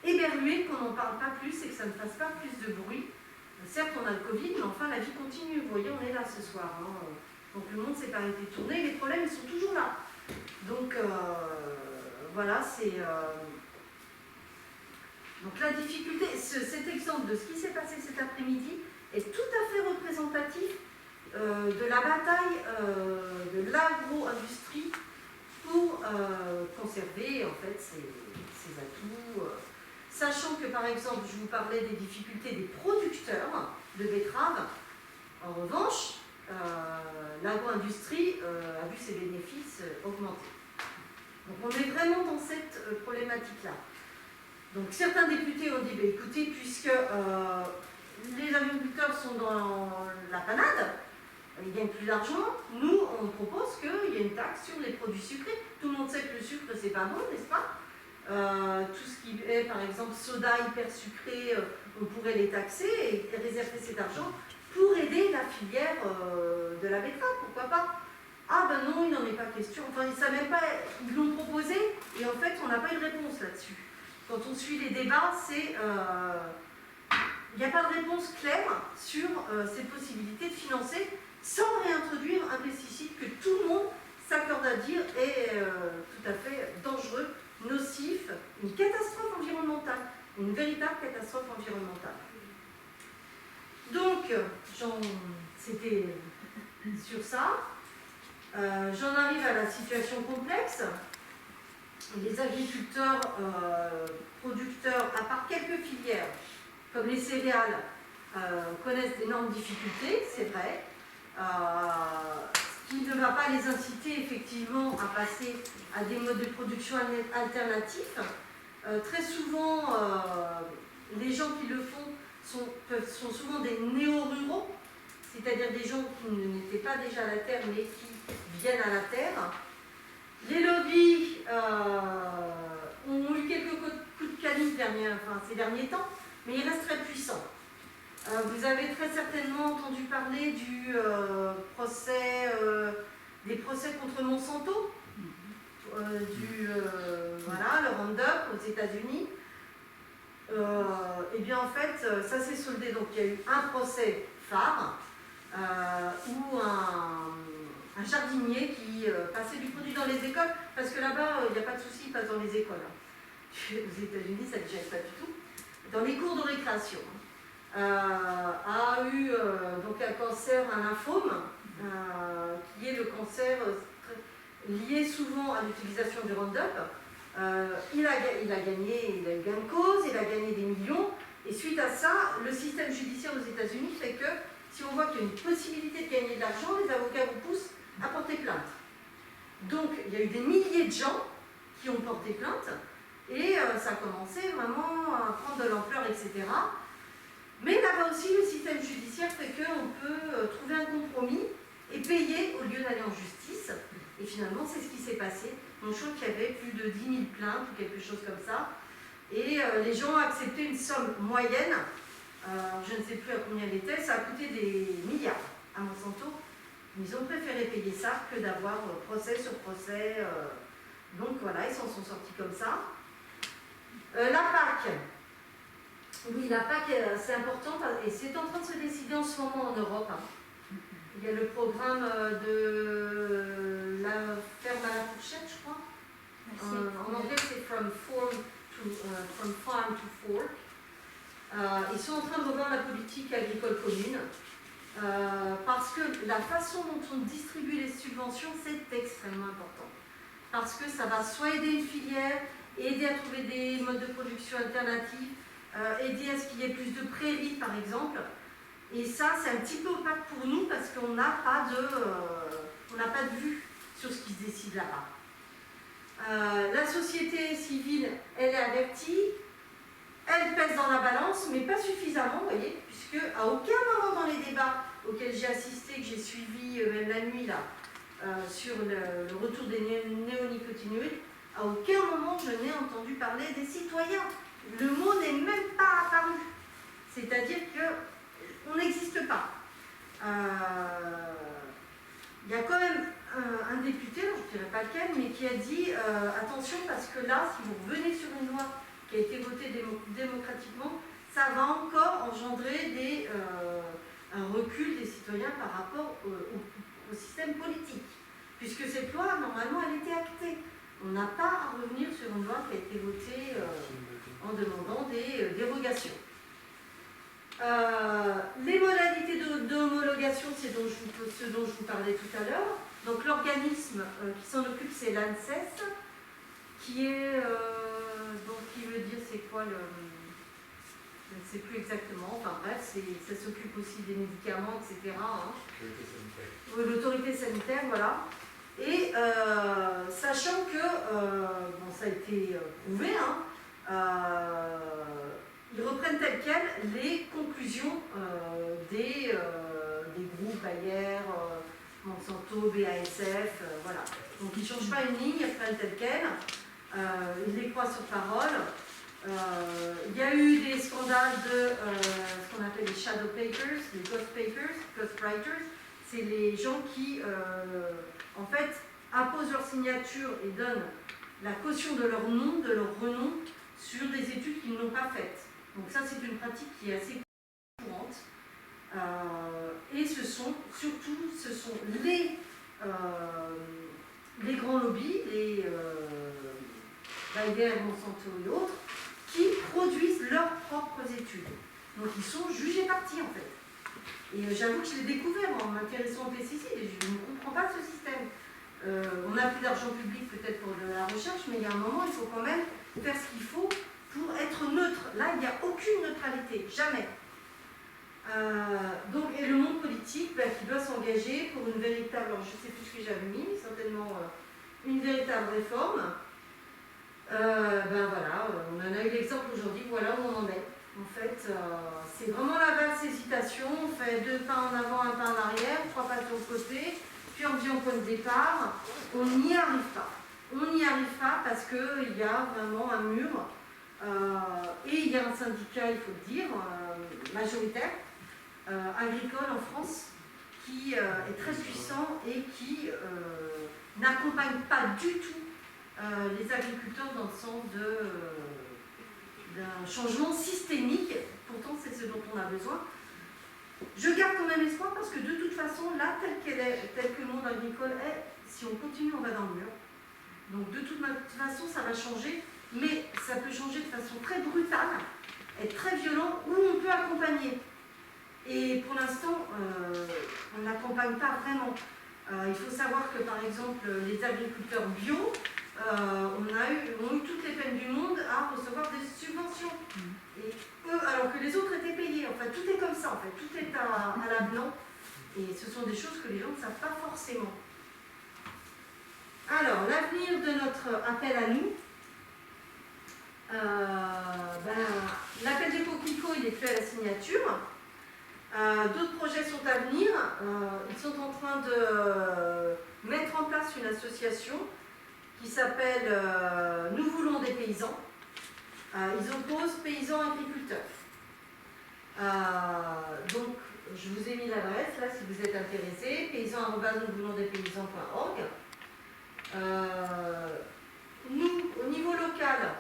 éberluée qu'on n'en parle pas plus et que ça ne fasse pas plus de bruit. Certes, on a le Covid, mais enfin, la vie continue. Vous voyez, on est là ce soir. Hein. Donc, le monde ne s'est pas arrêté de tourner. Les problèmes, ils sont toujours là. Donc, voilà, c'est... Donc, la difficulté, cet exemple de ce qui s'est passé cet après-midi est tout à fait représentatif de la bataille de l'agro-industrie pour conserver, en fait, ses atouts. Sachant que, par exemple, je vous parlais des difficultés des producteurs de betteraves. En revanche, l'agro-industrie a vu ses bénéfices augmenter. Donc on est vraiment dans cette problématique-là. Donc certains députés ont dit, bah, écoutez, puisque les agriculteurs sont dans la panade, ils gagnent plus d'argent, nous on propose qu'il y ait une taxe sur les produits sucrés. Tout le monde sait que le sucre c'est pas bon, n'est-ce pas? Tout ce qui est par exemple soda hyper sucré, on pourrait les taxer et réserver cet argent pour aider la filière de la betterave, pourquoi pas? Ah ben non, il n'en est pas question. Enfin, ils l'ont proposé et en fait, on n'a pas eu de réponse là-dessus. Quand on suit les débats, il n'y a pas de réponse claire sur cette possibilité de financer sans réintroduire un pesticide que tout le monde s'accorde à dire est tout à fait dangereux, nocif, une catastrophe environnementale, une véritable catastrophe environnementale. Donc, c'était sur ça. J'en arrive à la situation complexe. Les agriculteurs, producteurs, à part quelques filières, comme les céréales, connaissent d'énormes difficultés, c'est vrai. Ce qui ne va pas les inciter effectivement à passer à des modes de production alternatifs. Très souvent, les gens qui le font sont souvent des néo-ruraux, c'est-à-dire des gens qui n'étaient pas déjà à la terre, mais qui viennent à la terre. Les lobbies ont eu quelques coups de canif ces derniers temps, mais ils restent très puissants. Vous avez très certainement entendu parler des procès contre Monsanto, voilà, le Roundup aux États-Unis. Et bien en fait, ça s'est soldé. Donc il y a eu un procès phare où un jardinier qui passait du produit dans les écoles, parce que là-bas, il n'y a pas de souci, il passe dans les écoles. Aux États-Unis, ça ne gêne pas du tout. Dans les cours de récréation. A eu donc un cancer, un lymphome, qui est le cancer lié souvent à l'utilisation du Roundup. Il a gagné, il a eu gain de cause, il a gagné des millions, et suite à ça, le système judiciaire aux États-Unis fait que si on voit qu'il y a une possibilité de gagner de l'argent, les avocats vous poussent à porter plainte. Donc il y a eu des milliers de gens qui ont porté plainte, et ça a commencé vraiment à prendre de l'ampleur, etc. Mais là-bas aussi, le système judiciaire fait qu'on peut trouver un compromis et payer au lieu d'aller en justice. Et finalement, c'est ce qui s'est passé. Donc, je crois qu'il y avait plus de 10 000 plaintes ou quelque chose comme ça. Et les gens ont accepté une somme moyenne. Je ne sais plus à combien elle était. Ça a coûté des milliards à Monsanto. Ils ont préféré payer ça que d'avoir procès sur procès. Donc voilà, ils s'en sont sortis comme ça. La PAC. Oui, la PAC, c'est important et c'est en train de se décider en ce moment en Europe. Il y a le programme de la ferme à la fourchette, je crois. En anglais, c'est from farm to fork. Ils sont en train de revoir la politique agricole commune parce que la façon dont on distribue les subventions, c'est extrêmement important. Parce que ça va soit aider une filière, aider à trouver des modes de production alternatifs, aider à ce qu'il y ait plus de prairies, par exemple. Et ça, c'est un petit peu opaque pour nous parce qu'on n'a pas de vue sur ce qui se décide là-bas. La société civile, elle est avertie, elle pèse dans la balance, mais pas suffisamment, vous voyez, puisque à aucun moment dans les débats auxquels j'ai assisté, que j'ai suivi même la nuit là, sur le retour des néonicotinoïdes, à aucun moment je n'ai entendu parler des citoyens. Le mot n'est même pas apparu. C'est-à-dire qu'on n'existe pas. Il y a quand même un député, je ne dirais pas lequel, mais qui a dit attention parce que là, si vous revenez sur une loi qui a été votée démocratiquement, ça va encore engendrer un recul des citoyens par rapport au système politique. Puisque cette loi, normalement, elle était actée. On n'a pas à revenir sur une loi qui a été votée en demandant des dérogations. Les modalités d'homologation, c'est ce dont je vous parlais tout à l'heure. Donc l'organisme qui s'en occupe, c'est l'ANSES, qui est, qui veut dire c'est quoi le... Je ne sais plus exactement, enfin bref, ça s'occupe aussi des médicaments, etc. Hein. L'autorité sanitaire, voilà. Et sachant que, ça a été prouvé, hein, ils reprennent telles quelles les conclusions des groupes Bayer, Monsanto, BASF, voilà. Donc ils ne changent pas une ligne, ils reprennent telles quelles, ils les croient sur parole. Il y a eu des scandales de ce qu'on appelle les shadow papers, les ghostwriters, c'est les gens qui en fait apposent leur signature et donnent la caution de leur nom, de leur renom sur des études qu'ils n'ont pas faites. Donc ça, c'est une pratique qui est assez courante. Et ce sont les grands lobbies, les Bayer, Monsanto et autres, qui produisent leurs propres études. Donc ils sont jugés partis en fait. Et j'avoue que je l'ai découvert en m'intéressant aux pesticides et je ne comprends pas ce système. On n'a plus d'argent public peut-être pour de la recherche, mais il y a un moment, il faut quand même faire ce qu'il faut pour être neutre. Là, il n'y a aucune neutralité, jamais. Et le monde politique qui doit s'engager pour une véritable, alors je ne sais plus ce que j'avais mis, certainement une véritable réforme. Voilà, on en a eu l'exemple aujourd'hui, voilà où on en est. En fait, c'est vraiment la vaste hésitation, on fait 2 pas en avant, 1 pas en arrière, 3 pas sur le côté, puis on revient au point de départ, on n'y arrive pas. On n'y arrive pas parce qu'il y a vraiment un mur, et il y a un syndicat, il faut le dire, majoritaire, agricole en France, qui est très puissant et qui n'accompagne pas du tout les agriculteurs dans le sens d'un changement systémique. Pourtant, c'est ce dont on a besoin. Je garde quand même espoir parce que de toute façon, là, tel que le monde agricole est, si on continue, on va dans le mur. Donc de toute façon, ça va changer, mais ça peut changer de façon très brutale, être très violent, ou on peut accompagner. Et pour l'instant, on n'accompagne pas vraiment. Il faut savoir que, par exemple, les agriculteurs bio ont eu toutes les peines du monde à recevoir des subventions. Et eux, alors que les autres étaient payés. Enfin, tout est comme ça, en fait. Tout est à la blanc. Et ce sont des choses que les gens ne savent pas forcément. Alors, l'avenir de notre appel à nous. L'appel des coquelicots, il est fait à la signature. D'autres projets sont à venir. Ils sont en train de mettre en place une association qui s'appelle Nous voulons des paysans. Ils opposent paysans agriculteurs. Donc, je vous ai mis l'adresse là si vous êtes intéressés, paysans@nousvoulonsdespaysans.org. Nous, au niveau local,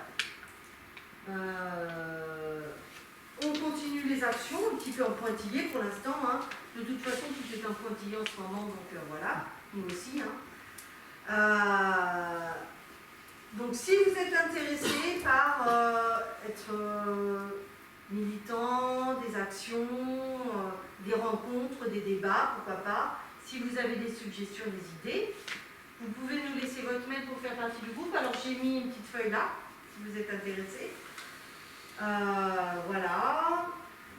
on continue les actions, un petit peu en pointillé pour l'instant. Hein. De toute façon, tout est en pointillé en ce moment, donc voilà, nous aussi. Hein. Donc si vous êtes intéressé par être militant, des actions, des rencontres, des débats, pourquoi pas, si vous avez des suggestions, des idées, vous pouvez nous laisser votre mail pour faire partie du groupe. Alors j'ai mis une petite feuille là, si vous êtes intéressé. Voilà.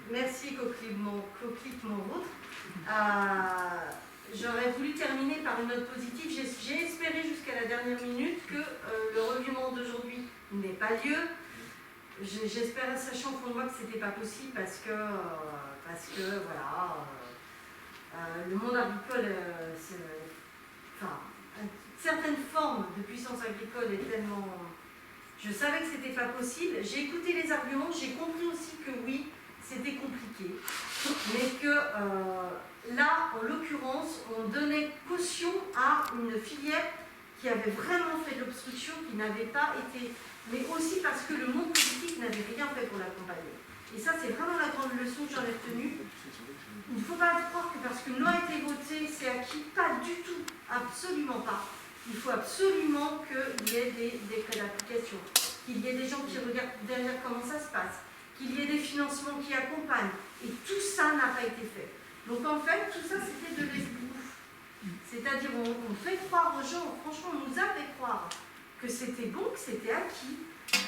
Merci Coquelicot mon vôtre. J'aurais voulu terminer par une note positive. J'ai espéré jusqu'à la dernière minute que le revirement d'aujourd'hui n'ait pas lieu. J'espère, sachant au fond de moi que ce n'était pas possible parce que voilà, le monde agricole, certaines formes de puissance agricole est tellement... Je savais que ce n'était pas possible. J'ai écouté les arguments, j'ai compris aussi que oui, c'était compliqué, mais que là, en l'occurrence, on donnait caution à une filière qui avait vraiment fait de l'obstruction, qui n'avait pas été... mais aussi parce que le monde politique n'avait rien fait pour l'accompagner. Et ça, c'est vraiment la grande leçon que j'en ai retenue. Il ne faut pas croire que parce qu'une loi a été votée, c'est acquis, pas du tout, absolument pas. Il faut absolument qu'il y ait des cas d'application, qu'il y ait des gens qui regardent derrière comment ça se passe, qu'il y ait des financements qui accompagnent. Et tout ça n'a pas été fait. Donc en fait, tout ça, c'était de l'esbrouf. C'est-à-dire, on fait croire aux gens, franchement, on nous a fait croire que c'était bon, que c'était acquis,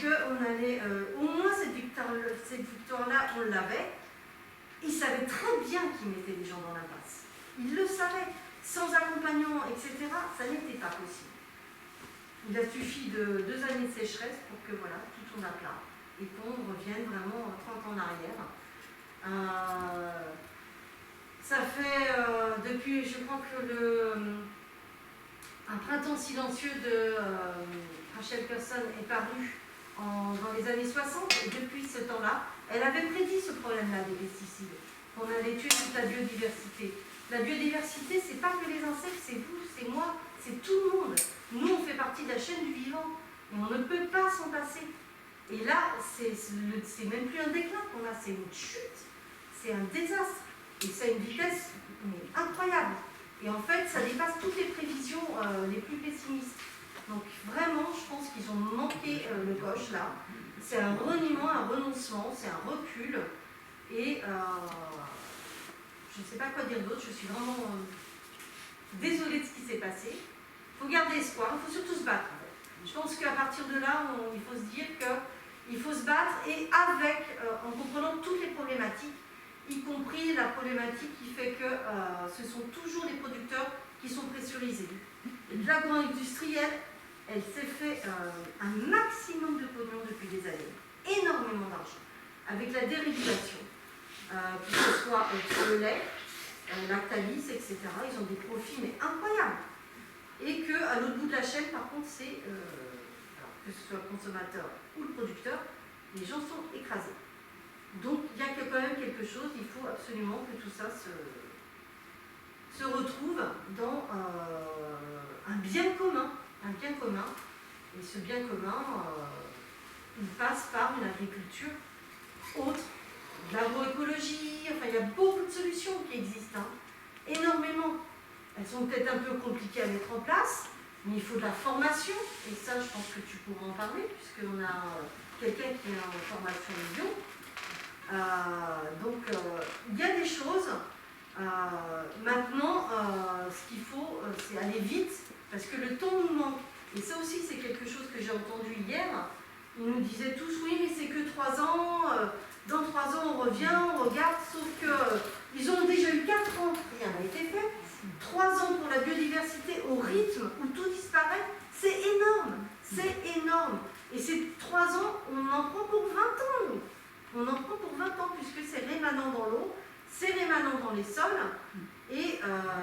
qu'on allait, au moins cette victoire-là, on l'avait. Ils savaient très bien qu'ils mettaient les gens dans l'impasse. Ils le savaient. Sans accompagnement, etc., ça n'était pas possible. Il a suffi de 2 années de sécheresse pour que voilà, tout tourne à plat et qu'on revienne vraiment 30 ans en arrière. Ça fait depuis, je crois que un printemps silencieux de Rachel Carson est paru dans les années 60, et depuis ce temps-là, elle avait prédit ce problème-là des pesticides, qu'on allait tuer toute la biodiversité. La biodiversité, c'est pas que les insectes, c'est vous, c'est moi, c'est tout le monde. Nous, on fait partie de la chaîne du vivant, et on ne peut pas s'en passer. Et là, c'est même plus un déclin qu'on a, c'est une chute, c'est un désastre, et c'est une vitesse incroyable. Et en fait, ça dépasse toutes les prévisions les plus pessimistes. Donc vraiment, je pense qu'ils ont manqué le coche là. C'est un reniement, un renoncement, c'est un recul. Et je ne sais pas quoi dire d'autre, je suis vraiment désolée de ce qui s'est passé. Il faut garder espoir, il faut surtout se battre. En fait. Je pense qu'à partir de là, il faut se dire qu'il faut se battre et en comprenant toutes les problématiques, y compris la problématique qui fait que ce sont toujours les producteurs qui sont pressurisés. L'agro-industriel, elle s'est fait un maximum de pognon depuis des années, énormément d'argent, avec la dérégulation, que ce soit sur le lait, Lactalis, etc. Ils ont des profits mais incroyables. Et qu'à l'autre bout de la chaîne, par contre, c'est, que ce soit le consommateur ou le producteur, les gens sont écrasés. Donc il y a quand même quelque chose, il faut absolument que tout ça se retrouve dans un bien commun. Et ce bien commun, il passe par une agriculture autre, de l'agroécologie, enfin il y a beaucoup de solutions qui existent, énormément. Elles sont peut-être un peu compliquées à mettre en place, mais il faut de la formation, et ça je pense que tu pourras en parler, puisqu'on a quelqu'un qui est en formation bio. Donc il y a des choses. Maintenant, ce qu'il faut, c'est aller vite, parce que le temps nous manque. Et ça aussi, c'est quelque chose que j'ai entendu hier. Ils nous disaient tous, oui, mais c'est que 3 ans, dans 3 ans on revient, on regarde, sauf qu'ils ont déjà eu 4 ans, rien n'a été fait. 3 ans pour la biodiversité au rythme où tout disparaît, c'est énorme, c'est énorme. Et ces 3 ans, on en prend pour 20 ans, nous. On en prend pour 20 ans, puisque c'est rémanent dans l'eau, c'est rémanent dans les sols, et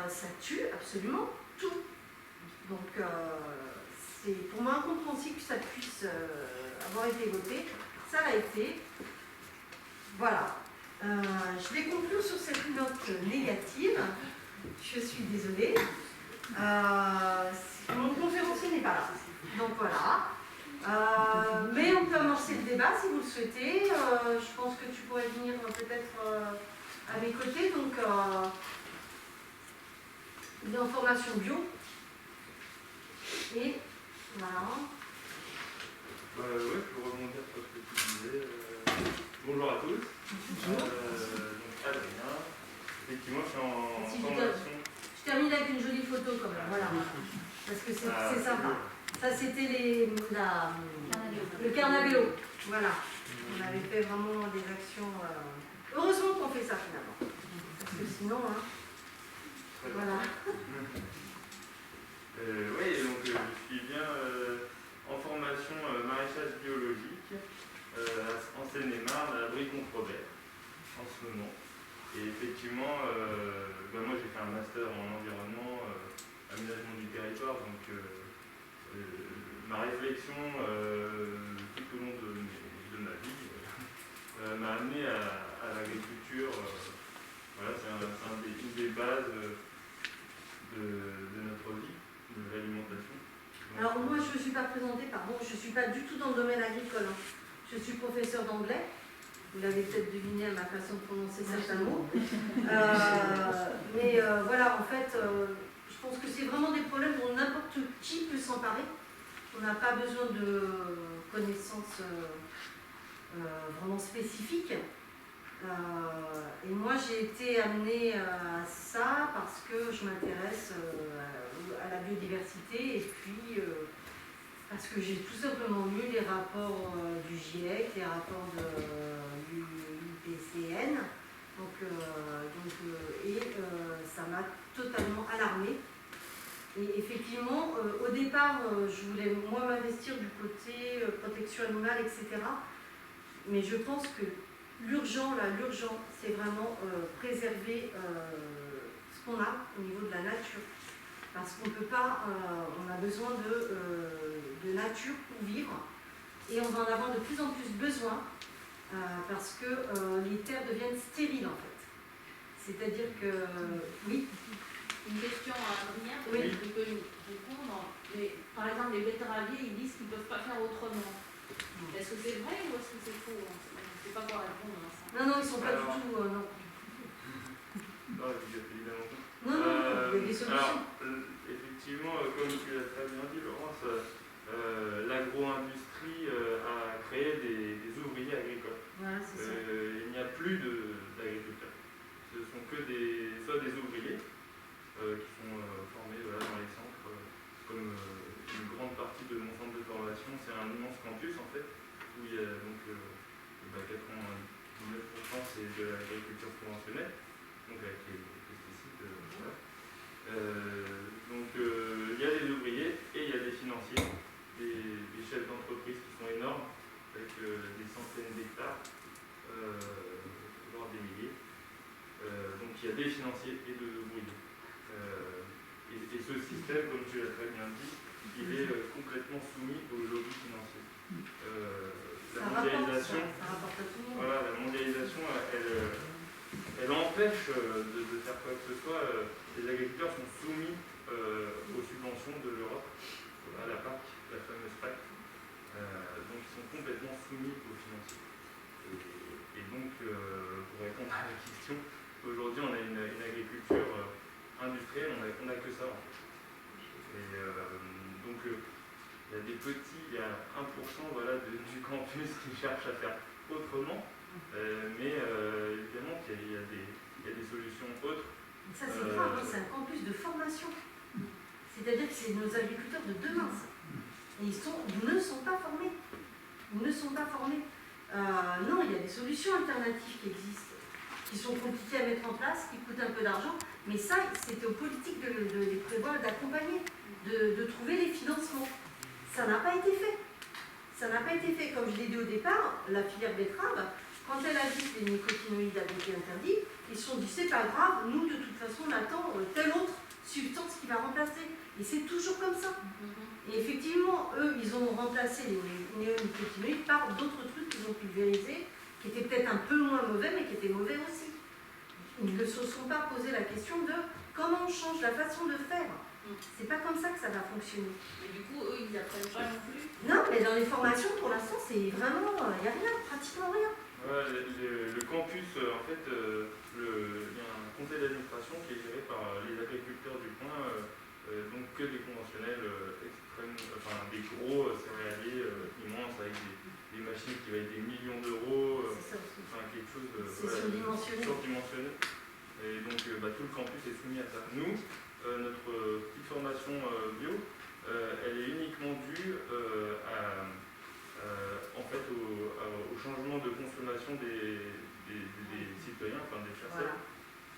ça tue absolument tout. Donc, c'est pour moi incompréhensible que ça puisse avoir été voté. Ça l'a été. Voilà. Je vais conclure sur cette note négative. Je suis désolée. Mon conférencier n'est pas là. Donc voilà. Mais on peut amorcer le débat si vous le souhaitez. Je pense que tu pourrais venir peut-être à mes côtés. Donc, il est en formation bio. Et voilà. Ouais, pour rebondir sur ce que tu disais. Bonjour à tous. Bonjour. Donc Adrien. Effectivement, je suis en formation. Je termine avec une jolie photo quand même, voilà. Parce que c'est sympa. Ça c'était le carnavélo. Voilà. On avait fait vraiment des actions. Heureusement qu'on fait ça finalement. Parce que sinon, hein. Voilà. Oui, donc je suis bien en formation maraîchage biologique en Seine-et-Marne, à Brie-Contrebert, en ce moment. Et effectivement, moi j'ai fait un master en environnement, aménagement du territoire, donc ma réflexion tout au long de ma vie m'a amené à l'agriculture. Voilà, c'est une des bases de notre vie, de l'alimentation. Alors moi je ne suis pas présentée, pardon, je ne suis pas du tout dans le domaine agricole. Hein. Je suis professeure d'anglais. Vous l'avez peut-être deviné à ma façon de prononcer certains mots. Mais voilà, en fait, je pense que c'est vraiment des problèmes dont n'importe qui peut s'emparer. On n'a pas besoin de connaissances vraiment spécifiques. Et moi, j'ai été amenée à ça parce que je m'intéresse à la biodiversité et puis parce que j'ai tout simplement lu les rapports du GIEC, les rapports du IPCN, ça m'a totalement alarmée. Et effectivement, au départ, je voulais moi m'investir du côté protection animale, etc. Mais je pense que l'urgent, c'est vraiment préserver ce qu'on a au niveau de la nature. Parce qu'on ne peut pas, on a besoin de nature pour vivre et on va en avoir de plus en plus besoin parce que les terres deviennent stériles en fait. C'est-à-dire que, oui. Une question à Adrien, oui. Il peut nous répondre. Mais, par exemple, les betteraviers, ils disent qu'ils ne peuvent pas faire autrement. Est-ce que c'est vrai ou est-ce que c'est faux? On ne sait pas quoi répondre à ça. Non, ils ne sont pas du tout. Non. Non, évidemment. Non, il y a des solutions. Alors, effectivement, comme tu l'as très bien dit, Laurence, l'agro-industrie a créé des ouvriers agricoles. Voilà, c'est ça. Il n'y a plus d'agriculteurs. Ce sont que soit des ouvriers qui sont formés dans les centres, comme une grande partie de mon centre de formation, c'est un immense campus en fait, où il y a donc 99% c'est de l'agriculture conventionnelle, donc avec les pesticides. Donc il y a des ouvriers et il y a des financiers, des chefs d'entreprise qui sont énormes, avec des centaines d'hectares, voire des milliers. Donc il y a des financiers et des ouvriers. Et ce système, comme tu l'as très bien dit, il est complètement soumis au lobby financier. La mondialisation, voilà, la mondialisation, elle empêche de faire quoi que ce soit. Les agriculteurs sont soumis aux subventions de l'Europe, à la PAC, la fameuse PAC. Donc ils sont complètement soumis aux financiers. Et donc, pour répondre à la question, aujourd'hui on a une agriculture industrielle, on n'a que ça en fait. Et donc il y a des petits, il y a 1% du campus qui cherchent à faire autrement, mais évidemment qu'il y a des solutions autres. Ça c'est grave, c'est un campus de formation. C'est-à-dire que c'est nos agriculteurs de demain. Ça. Et ils ne sont pas formés. Ils ne sont pas formés. Non, il y a des solutions alternatives qui existent, qui sont compliquées à mettre en place, qui coûtent un peu d'argent, mais ça, c'était aux politiques de les prévoir, d'accompagner, de trouver les financements. Ça n'a pas été fait. Ça n'a pas été fait. Comme je l'ai dit au départ, la filière betterave, quand elle a vu que les nicotinoïdes avaient été interdits, ils se sont dit, c'est pas grave, nous, de toute façon, on attend telle autre substance qui va remplacer. Et c'est toujours comme ça. Et effectivement, eux, ils ont remplacé les néonicotinoïdes par d'autres trucs qu'ils ont pulvérisés, qui étaient peut-être un peu moins mauvais, mais qui étaient mauvais aussi. Ils ne se sont pas posé la question de comment on change la façon de faire. C'est pas comme ça que ça va fonctionner. Mais du coup, eux, ils n'apprennent pas non plus. Non, mais dans les formations, pour l'instant, c'est vraiment, il n'y a rien, pratiquement rien. Ouais, le campus, en fait, il y a un conseil d'administration qui est géré par les agriculteurs du coin donc que des conventionnels extrêmes, enfin des gros céréaliers immenses avec des machines qui valent des millions d'euros, enfin quelque chose surdimensionné. Et donc tout le campus est soumis à ça. Nous, notre petite formation bio, elle est uniquement due en fait au changement de consommation des citoyens, enfin des chercheurs. Voilà.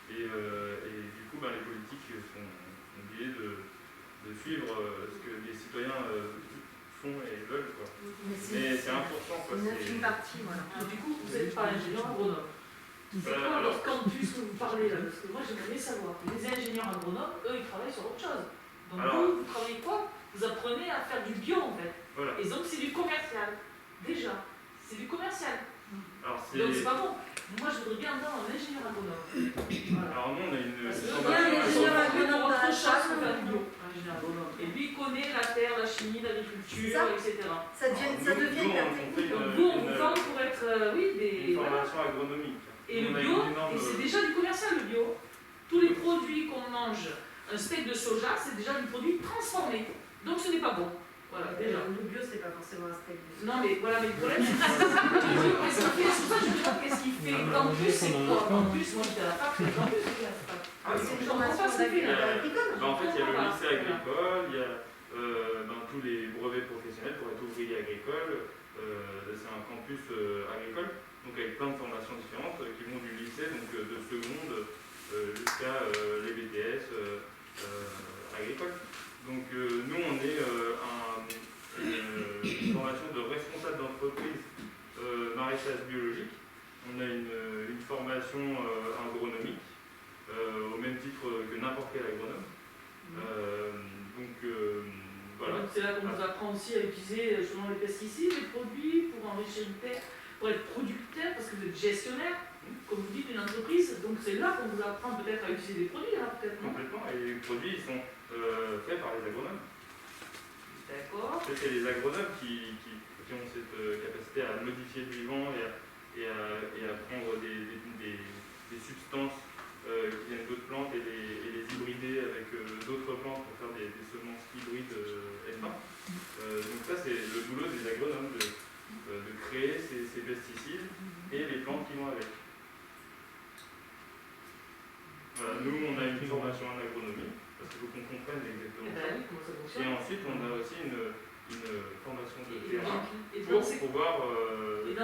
Et du coup, les politiques sont obligées de suivre ce que les citoyens font et veulent, quoi. Mais c'est important, quoi. C'est une partie, voilà. Du coup, vous n'êtes pas ingénieur agronome. C'est quoi leur campus que vous parlez là? Parce que moi, j'aimerais bien savoir. Les ingénieurs agronomes, eux, ils travaillent sur autre chose. Donc vous travaillez quoi? Vous apprenez à faire du bio, en fait. Voilà. Et donc, c'est du commercial. Déjà, c'est du commercial. Alors, donc, c'est pas bon. Moi, je voudrais bien entendre un ingénieur agronome. Voilà. Alors, nous, on a une ingénieur agronome dans la chasse, on fait du bio. Et lui, il connaît la terre, la chimie, l'agriculture, etc. Ça devient hyper technique. Donc, vous, on vous forme pour être, une formation agronomique. Et le bio, et c'est déjà du commercial, le bio. Tous les produits qu'on mange, un steak de soja, c'est déjà du produit transformé. Donc, ce n'est pas bon. Voilà, déjà. Le bio, c'est pas forcément un steak de soja. Non, mais voilà, mais le problème, c'est le bio, qu'est-ce qu'il fait? C'est pour ça que je me demande qu'est-ce qu'il fait. Campus, c'est quoi? Campus, moi, j'étais à la fac, c'est campus, c'est la fac. C'est une formation agricole. En fait, il y a le lycée agricole, il y a tous les brevets professionnels pour être ouvrier agricole. C'est un campus agricole, donc avec plein de formations différentes qui vont du lycée, donc de seconde jusqu'à les BTS agricoles. Donc nous, on est une formation de responsable d'entreprise maraîchage biologique. On a une formation agronomique, au même titre que n'importe quel agronome. Voilà. C'est là qu'on vous apprend aussi à utiliser justement les pesticides, les produits pour enrichir une terre, pour être producteur, parce que vous êtes gestionnaire, comme vous dites, d'une entreprise. Donc c'est là qu'on vous apprend peut-être à utiliser des produits, hein, peut-être, non? Complètement, et les produits ils sont faits par les agronomes. D'accord. C'est les agronomes qui ont cette capacité à modifier le vivant et à prendre des substances qui viennent d'autres plantes et les hybrider avec d'autres plantes pour faire des semences hybrides F1. Donc ça, c'est le boulot des agronomes, de créer ces pesticides et les plantes qui vont avec. Voilà, nous, on a une formation en agronomie, parce qu'il faut qu'on comprenne exactement ça. Et ensuite, on a aussi une formation de terrain pour pouvoir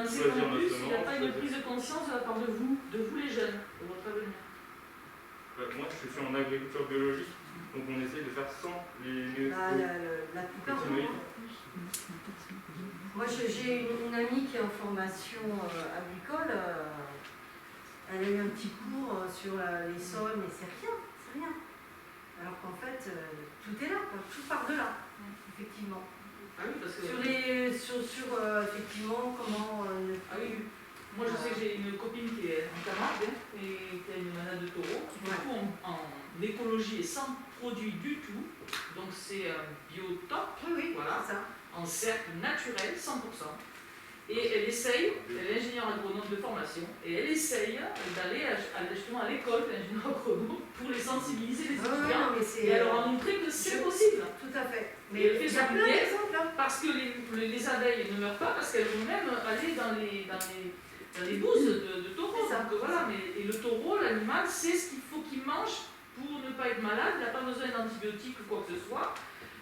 choisir nos semences. Il n'y a pas une prise de conscience de la part de vous les jeunes, de votre avenir? Moi, je suis en agriculture biologique, donc on essaye de faire sans les la plupart du monde. Moi, j'ai une amie qui est en formation agricole. Elle a eu un petit cours sur les sols, mais c'est rien. Alors qu'en fait, tout est là, quoi. Tout part de là, effectivement. Ah oui, parce que... Sur effectivement, comment... Ah oui. Moi, je sais que j'ai une copine qui est en Camargue et qui a une manade de taureau, qui du coup en écologie et sans produit du tout. Donc c'est un biotop, voilà, ça. En cercle naturel, 100%. Et elle essaye, elle est ingénieure agronome de formation, et elle essaye d'aller justement à l'école d'ingénieur agronome pour les sensibiliser les étudiants et elle leur a montré que c'est possible. Tout à fait. Mais elle fait ça parce que les abeilles ne meurent pas, parce qu'elles vont même aller dans les bouses de taureaux. Donc voilà, et le taureau, l'animal, c'est ce qu'il faut qu'il mange pour ne pas être malade. Il n'a pas besoin d'antibiotiques ou quoi que ce soit.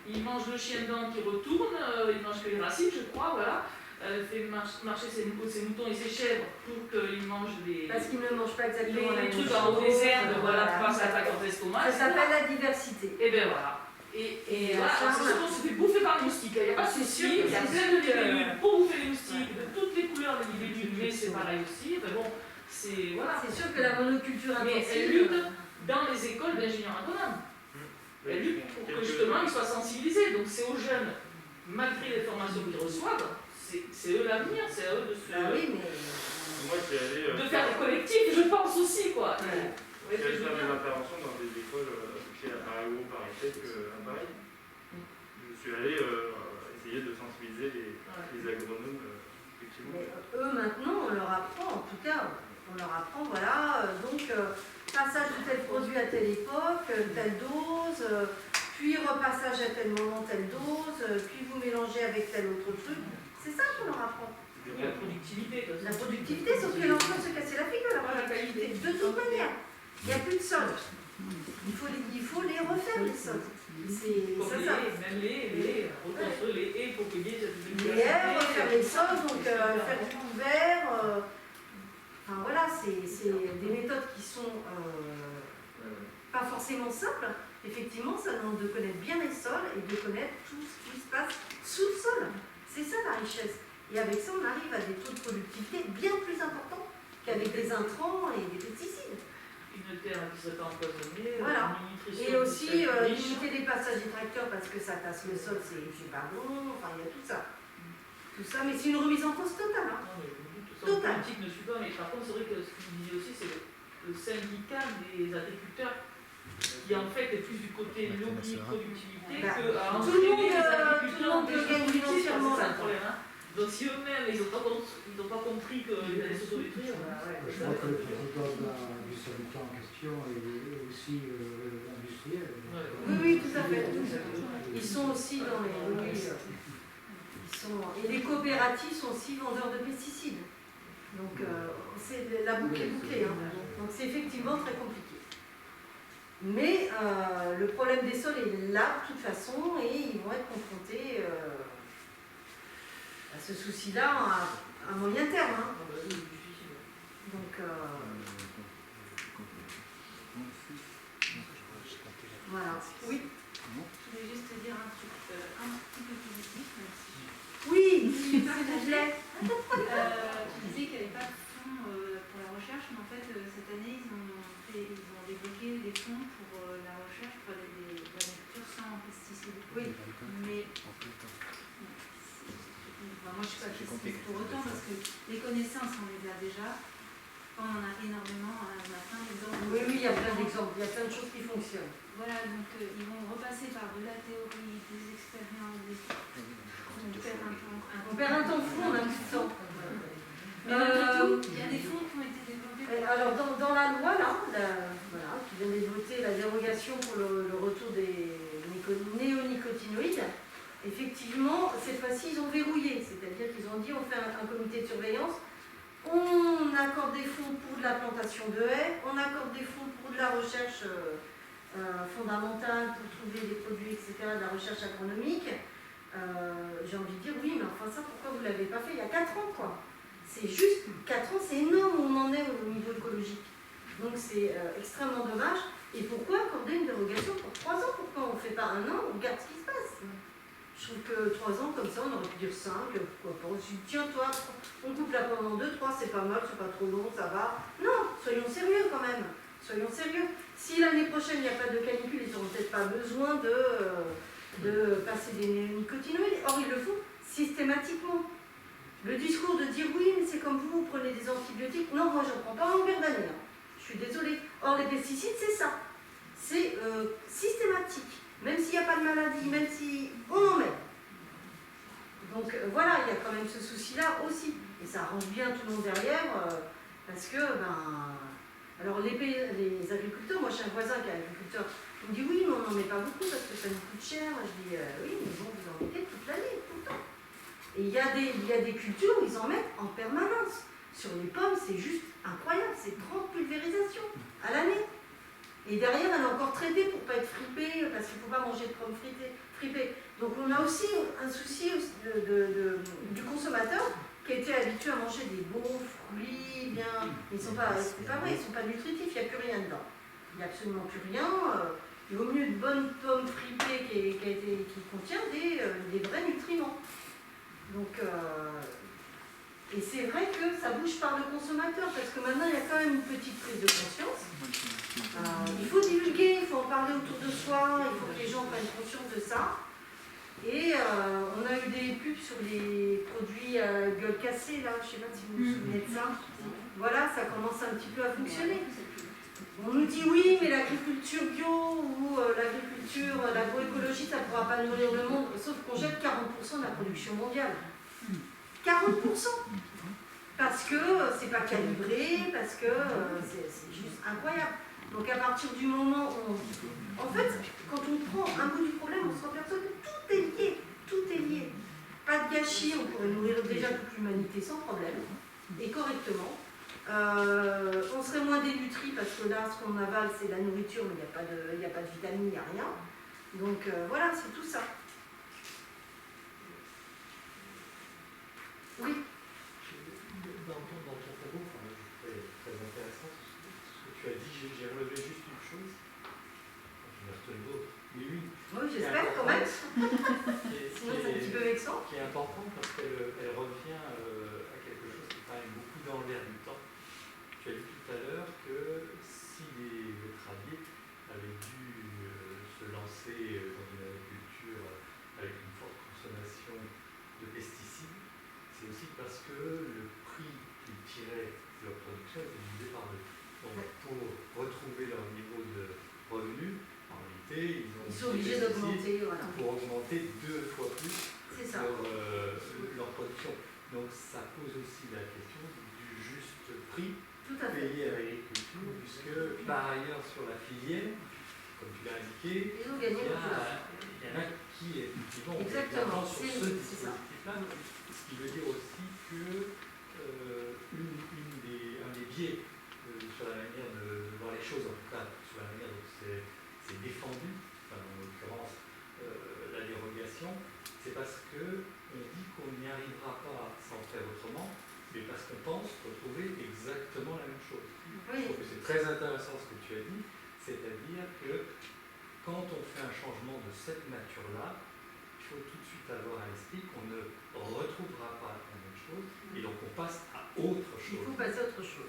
Il mange le chien dent qui retourne, il mange que les racines, je crois, voilà. Elle fait marcher ses moutons et ses chèvres pour qu'ils mangent les... Parce qu'ils ne mangent pas exactement les trucs en haut des herbes, voilà, pour pas s'attaquer au estomac. Ça s'appelle la diversité. Et bien voilà. Et voilà, c'est sûr qu'on se fait bouffer par les moustiques. Il n'y a pas de souci, il y a plein de libellules pour bouffer les moustiques, de toutes les couleurs de libellules, mais c'est pareil aussi. Mais bon, c'est... Voilà. C'est sûr que la monoculture mais elle lutte dans les écoles d'ingénieurs agronomes. Elle lutte pour que justement ils soient sensibilisés. Donc c'est aux jeunes, malgré les formations qu'ils reçoivent, c'est eux l'avenir, c'est à eux de se... de faire des collectifs, je pense aussi, quoi. Je vais faire des interventions dans des écoles à Agro Paris à Paris. Je suis allé essayer de sensibiliser les agronomes, effectivement. Mais eux, maintenant, on leur apprend, en tout cas, voilà, donc passage de tel produit à telle époque, telle dose, puis repassage à tel moment, telle dose, puis vous mélangez avec tel autre truc. C'est ça qu'on leur apprend. La productivité. La productivité, sauf que l'enfant se casser la figure, la productivité. De toute manière, il n'y a plus de sol. Il faut les refaire, les sols. C'est ça. Même les reconstruire les haies pour qu'il y ait les haies, refaire les sols, donc faire du couvert. Enfin voilà, c'est des méthodes qui sont pas forcément simples. Effectivement, ça demande de connaître bien les sols et de connaître tout ce qui se passe sous le sol. C'est ça la richesse. Et avec ça, on arrive à des taux de productivité bien plus importants qu'avec des intrants et des pesticides. Une terre qui ne serait pas empoisonnée, voilà. Une nutrition Et aussi riche. limiter les passages des tracteurs parce que ça tasse le sol, c'est pas bon. Enfin, il y a tout ça. Tout ça, mais c'est une remise en cause totale. Hein. Non, mais tout ça, Total. politique ne suit pas, mais par contre, c'est vrai que ce que vous disiez aussi, c'est le syndicat des agriculteurs qui en fait est plus du côté lobby productivité Bah, qu'à tout le entraîner les agriculteurs monde gagne financièrement. c'est ça le problème. Hein. Donc si eux-mêmes ils n'ont pas compris qu'ils allaient s'autodétruire, Je crois que le président du syndicat en question est aussi industriel. Oui, tout à fait. Ils sont aussi dans les lobbies. Et les coopératives sont aussi vendeurs de pesticides. Donc la boucle est bouclée. Hein. Donc c'est effectivement très compliqué. Mais le problème des sols est là de toute façon et ils vont être confrontés à ce souci-là à moyen terme. Hein. Donc voilà. Oui. Je voulais juste te dire un truc un petit peu positif, merci. Oui, s'il vous plaît. Tu disais qu'il n'y avait pas de fonds pour la recherche, mais en fait, cette année, ils ont débloqué des fonds pour la recherche pour l'agriculture sans pesticides. Oui. Mais moi, je ne suis pas pessimiste pour autant, parce que les connaissances, on les a déjà. Quand on en a énormément, on a plein d'exemples. Oui, il y a plein d'exemples, il y a plein de choses qui fonctionnent. Voilà, donc ils vont repasser par de la théorie, des expériences, on perd un temps. On perd un temps fou, on a plus de temps. Mais malgré tout, il y a des fonds qui ont été développés. Alors dans la loi, là, voilà, qui vient d'être votée, la dérogation pour le retour des néonicotinoïdes, effectivement, cette fois-ci, ils ont verrouillé. C'est-à-dire qu'ils ont dit, on fait un comité de surveillance, on accorde des fonds pour de la plantation de haies, on accorde des fonds pour de la recherche fondamentale, pour trouver des produits, etc., de la recherche agronomique. J'ai envie de dire, oui, mais enfin ça, pourquoi vous ne l'avez pas fait il y a 4 ans, quoi. C'est juste 4 ans, c'est énorme où on en est au niveau écologique. Donc c'est extrêmement dommage. Et pourquoi accorder une dérogation pour 3 ans? Pourquoi on ne fait pas 1 an, on regarde ce qui se passe? Je trouve que 3 ans comme ça, on aurait pu dire 5, pourquoi pas. On se dit, tiens, toi, on coupe la pomme en 2, 3, c'est pas mal, c'est pas trop long, ça va. Non, soyons sérieux quand même. Soyons sérieux. Si l'année prochaine, il n'y a pas de canicule, ils n'auront peut-être pas besoin de passer des néonicotinoïdes. Or, ils le font systématiquement. Le discours de dire oui, mais c'est comme vous prenez des antibiotiques. Non, moi, je n'en prends pas en longueur d'année. Hein. Je suis désolée. Or, les pesticides, c'est ça. C'est systématique. Même s'il n'y a pas de maladie, même si on en met. Donc voilà, il y a quand même ce souci-là aussi. Et ça arrange bien tout le monde derrière, parce que, alors les agriculteurs, moi j'ai un voisin qui est agriculteur, il me dit oui, mais on n'en met pas beaucoup parce que ça nous coûte cher. Je dis oui, mais bon, vous en mettez toute l'année, tout le temps. Et il y a des cultures où ils en mettent en permanence. Sur les pommes, c'est juste incroyable, c'est 30 pulvérisations à l'année. Et derrière, elle est encore traitée pour ne pas être fripée, parce qu'il ne faut pas manger de pommes fripées. Donc on a aussi un souci du consommateur qui a été habitué à manger des bons fruits, bien. Ils sont pas, c'est pas vrai, ils ne sont pas nutritifs, il n'y a plus rien dedans. Il n'y a absolument plus rien. Il vaut mieux de bonnes pommes fripées qui contient des vrais nutriments. Donc, et c'est vrai que ça bouge par le consommateur, parce que maintenant il y a quand même une petite prise de conscience. Il faut divulguer, il faut en parler autour de soi, il faut que les gens prennent conscience de ça. Et on a eu des pubs sur les produits gueule cassée, là, je ne sais pas si vous vous souvenez de ça. Voilà, ça commence un petit peu à fonctionner. On nous dit oui, mais l'agriculture bio ou l'agroécologie, ça ne pourra pas nourrir le monde, sauf qu'on jette 40% de la production mondiale. 40%. Parce que c'est pas calibré, parce que c'est juste incroyable. Donc à partir du moment où en fait, quand on prend un bout du problème, on se s'aperçoit que tout est lié, tout est lié. Pas de gâchis, on pourrait nourrir déjà toute l'humanité sans problème, et correctement. On serait moins dénutri parce que là, ce qu'on avale, c'est la nourriture, mais il n'y a pas de vitamines, il n'y a rien. Donc voilà, c'est tout ça. Oui. Dans ton propos, c'est très intéressant ce que tu as dit. J'ai relevé juste une chose. Je vais retenir d'autres. Mais oui. Oui, j'espère quand même. Sinon, c'est un petit peu vexant. Qui est importante parce qu'elle revient à quelque chose qui est quand même beaucoup dans l'air du temps. Tu as dit tout à l'heure que si les betteraviers avaient dû se lancer dans une agriculture avec une forte consommation de pesticides, c'est aussi parce que le prix qu'ils tiraient de leur production était divisé par deux. Donc pour retrouver leur niveau de revenu, en réalité, ils sont obligés d'augmenter, voilà. pour augmenter 2 fois plus leur production. Donc ça pose aussi la question du juste prix payé à l'agriculture, puisque par ailleurs sur la filière, comme tu l'as indiqué, il y en a qui effectivement exactement sur ce dispositif-là, ce qui veut dire aussi que un des biais sur la manière de voir les choses, en tout cas sur la manière dont c'est défendu, enfin, en l'occurrence la dérogation, c'est parce qu'on dit qu'on n'y arrivera pas sans faire autrement, mais parce qu'on pense retrouver exactement la même chose. Oui. Je trouve que c'est très intéressant ce que tu as dit, c'est-à-dire que quand on fait un changement de cette nature-là, il faut tout de suite avoir à l'esprit qu'on ne retrouvera pas la même chose, et donc on passe à autre chose. Il faut passer à autre chose.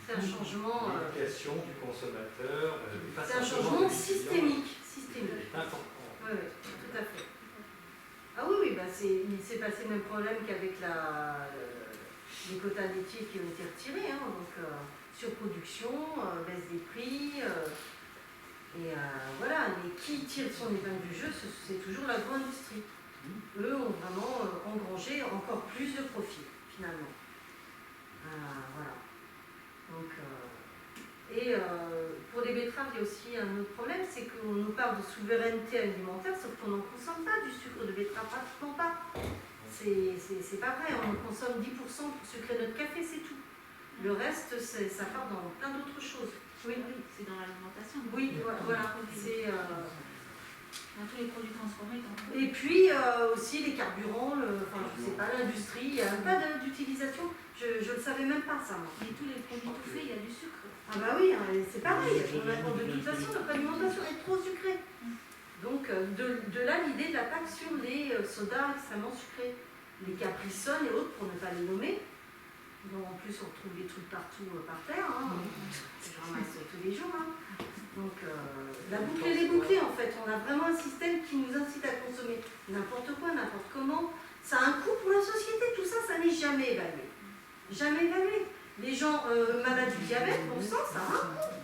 C'est un changement. L'éducation du consommateur. C'est un changement systémique. C'est important. Oui, tout à fait. Ah oui, bah il s'est passé le même problème qu'avec les quotas laitiers qui ont été retirés. Hein, donc surproduction, baisse des prix. Voilà, mais qui tire son épingle du jeu, c'est toujours l'agro-industrie. Eux ont vraiment engrangé encore plus de profit, finalement. Voilà. Donc, pour les betteraves, il y a aussi un autre problème, c'est qu'on nous parle de souveraineté alimentaire, sauf qu'on n'en consomme pas du sucre de betterave, pratiquement pas. C'est pas vrai, on consomme 10% pour sucrer notre café, c'est tout. Le reste, ça part dans plein d'autres choses. Oui, c'est dans l'alimentation. Oui, voilà. C'est dans tous les produits transformés. Et puis aussi les carburants, je sais pas, l'industrie, il n'y a pas d'utilisation. Je ne le savais même pas ça. Moi. Mais tous les produits tout faits, il y a du sucre. Ah bah oui, c'est pareil. De toute façon, notre alimentation est trop sucrée. Donc de là l'idée de la taxe sur les sodas extrêmement sucrés, les Capri-Sun et autres pour ne pas les nommer. Bon, en plus, on retrouve des trucs partout par terre. Hein. Je ramasse tous les jours. Hein. Donc, la boucle, elle est bouclée en fait. On a vraiment un système qui nous incite à consommer n'importe quoi, n'importe comment. Ça a un coût pour la société. Tout ça, ça n'est jamais évalué. Jamais évalué. Les gens malades du diabète, bon sang, ça a un coût.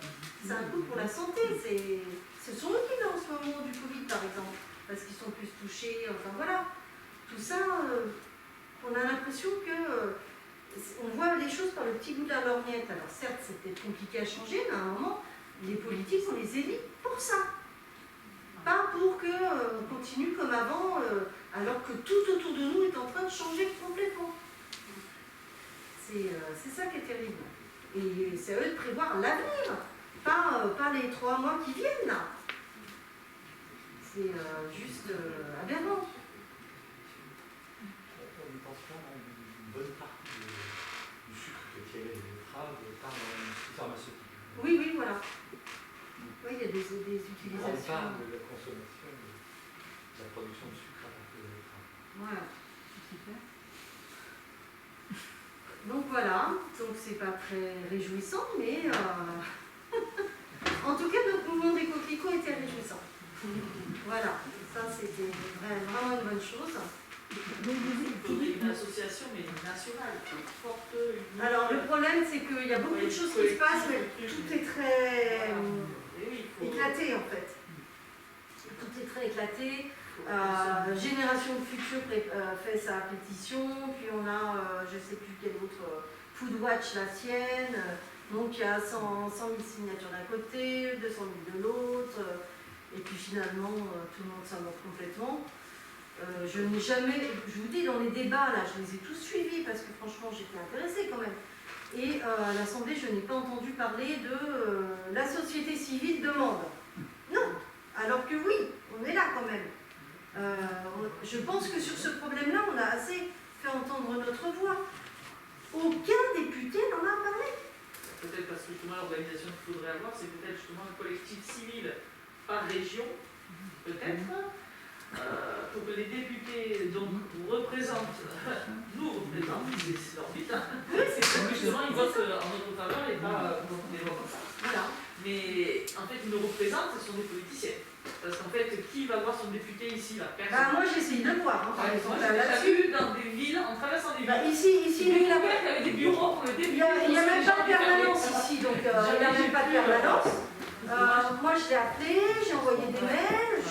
C'est un coût pour la santé. Ce sont eux qui meurent en ce moment du Covid, par exemple, parce qu'ils sont plus touchés. Enfin voilà. Tout ça, on a l'impression que on voit les choses par le petit bout de la lorgnette. Alors certes, c'est peut-être compliqué à changer, mais à un moment, les politiques, on les élit pour ça. Pas pour qu'on continue comme avant, alors que tout autour de nous est en train de changer complètement. C'est ça qui est terrible. Et c'est à eux de prévoir l'avenir, pas les 3 mois qui viennent là. C'est juste aberrant. On ne pense pas à une bonne partie du sucre que tirait les betteraves par l'industrie pharmaceutique. Oui, voilà. Oui, il y a des utilisations. On parle de la consommation, de la production de sucre à partir des betteraves. Voilà. Donc voilà, donc c'est pas très réjouissant, mais en tout cas notre mouvement des coquelicots était réjouissant. Voilà, ça c'était vraiment une bonne chose. Une association, mais nationale, forte. Alors le problème c'est qu'il y a beaucoup de choses qui se passent, mais tout est très éclaté en fait. Tout est très éclaté. Génération de Futur fait sa pétition, puis on a, je ne sais plus quelle autre, Foodwatch la sienne. Donc il y a 100 000 signatures d'un côté, 200 000 de l'autre, et puis finalement tout le monde s'invente complètement. Je n'ai jamais, je vous dis, dans les débats, là, je les ai tous suivis parce que franchement j'étais intéressée quand même. Et à l'Assemblée, je n'ai pas entendu parler de la société civile demande. Non, alors que oui, on est là quand même. Je pense que sur ce problème-là, on a assez fait entendre notre voix. Aucun député n'en a parlé. Peut-être parce que justement l'organisation qu'il faudrait avoir, c'est peut-être justement un collectif civil par région, peut-être, pour que les députés donc vous représentent, nous représentent, c'est leur but, hein. C'est que justement ils votent en notre faveur et pas contre les voix comme ça. Voilà. Mais en fait, ils nous représentent, ce sont des politiciens. Parce qu'en fait, qui va voir son député ici là? Personne. Moi j'ai essayé de le voir, hein, par Ouais, exemple. moi, j'ai déjà vu dans des villes, en traversant des villes. Ici, Il il y a avait des bureaux pour le député. il y a même pas de permanence ici, donc il n'y a même pas de permanence. Moi je l'ai appelé, j'ai envoyé des mails,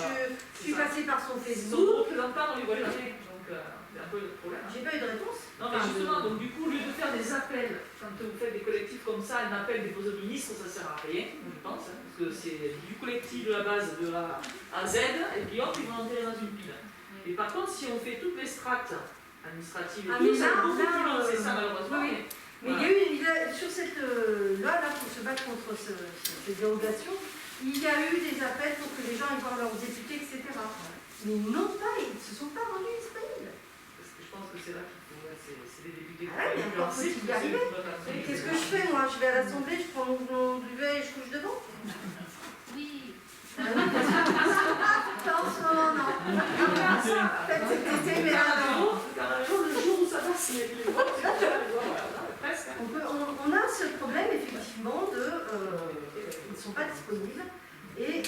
je suis passée par son Son Facebook. représentant, on les voit jamais. Donc, c'est un peu le problème. J'ai pas eu de réponse. Non, mais justement, donc du coup, au lieu de faire des appels, quand vous faites des collectifs comme ça, un appel déposé au ministre, ça sert à rien, je pense, hein, parce que c'est du collectif de la base de A à Z, et puis hop, ils vont entrer dans une pile. Et par contre, si on fait toutes les strates administratives et tout, c'est beaucoup plus long, c'est ça malheureusement. Oui. Mais voilà. il y a eu, sur cette là, pour se battre contre ces dérogations, il y a eu des appels pour que les gens aillent voir leurs députés, etc. Mais non pas, ils ne se sont pas rendus disponibles. Parce que je pense que c'est là qu'il faut, c'est les députés qui Ah ouais, mais encore faut-il y arriver. Qu'est-ce que je fais moi? Je vais à l'Assemblée, je prends mon duvet et je couche devant? Oui. Non, non. Faites cet été, mais le jour où ça passe, les votes, presque. on a ce problème effectivement de ils ne sont pas disponibles et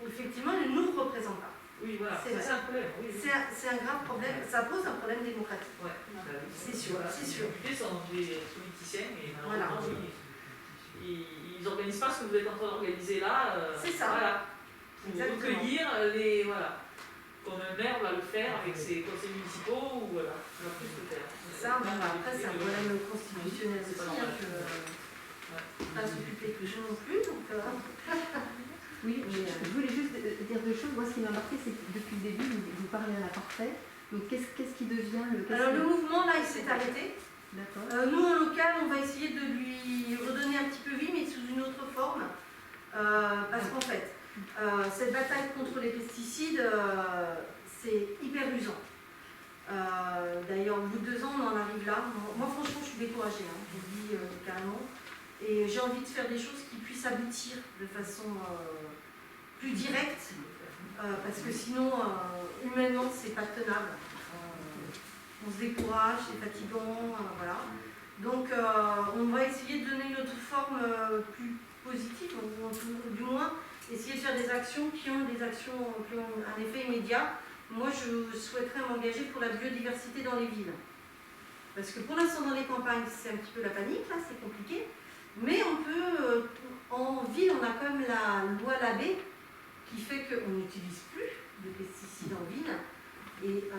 effectivement ils ne nous représentent pas. Oui, voilà, C'est c'est un problème. Oui, oui. C'est un grave problème, ça pose un problème démocratique. Ouais, C'est sûr, c'est sûr. Les députés sont des politiciens et Voilà. malheureusement, ils n'organisent pas ce que vous êtes en train d'organiser là. C'est ça. Voilà. Pour Exactement. recueillir les. Voilà. Comme un maire va le faire avec ses conseils municipaux ou voilà. Il va plus le faire. Ça, bon, après c'est un problème constitutionnel C'est aussi, pas normal. pas s'occuper que je non plus, donc... Oui, je voulais juste dire deux choses. Moi, ce qui m'a marqué, c'est que depuis le début, vous parlez à l'imparfait. Donc, qu'est-ce qui devient le... Alors le mouvement, là, il s'est arrêté. D'accord. Nous, en local, on va essayer de lui redonner un petit peu vie, mais sous une autre forme. Parce qu'en fait, cette bataille contre les pesticides, c'est hyper usant. D'ailleurs, au bout de 2 ans, on en arrive là. Moi, franchement, je suis découragée, hein, je vous le dis carrément. Et j'ai envie de faire des choses qui puissent aboutir de façon plus directe, parce que sinon, humainement, c'est pas tenable. On se décourage, c'est fatigant, voilà. Donc, on va essayer de donner une autre forme plus positive, ou du moins essayer de faire des actions qui ont un effet immédiat. Moi, je souhaiterais m'engager pour la biodiversité dans les villes. Parce que pour l'instant, dans les campagnes, c'est un petit peu la panique, là, c'est compliqué. Mais on peut, en ville, on a quand même la loi Labbé qui fait qu'on n'utilise plus de pesticides en ville. Et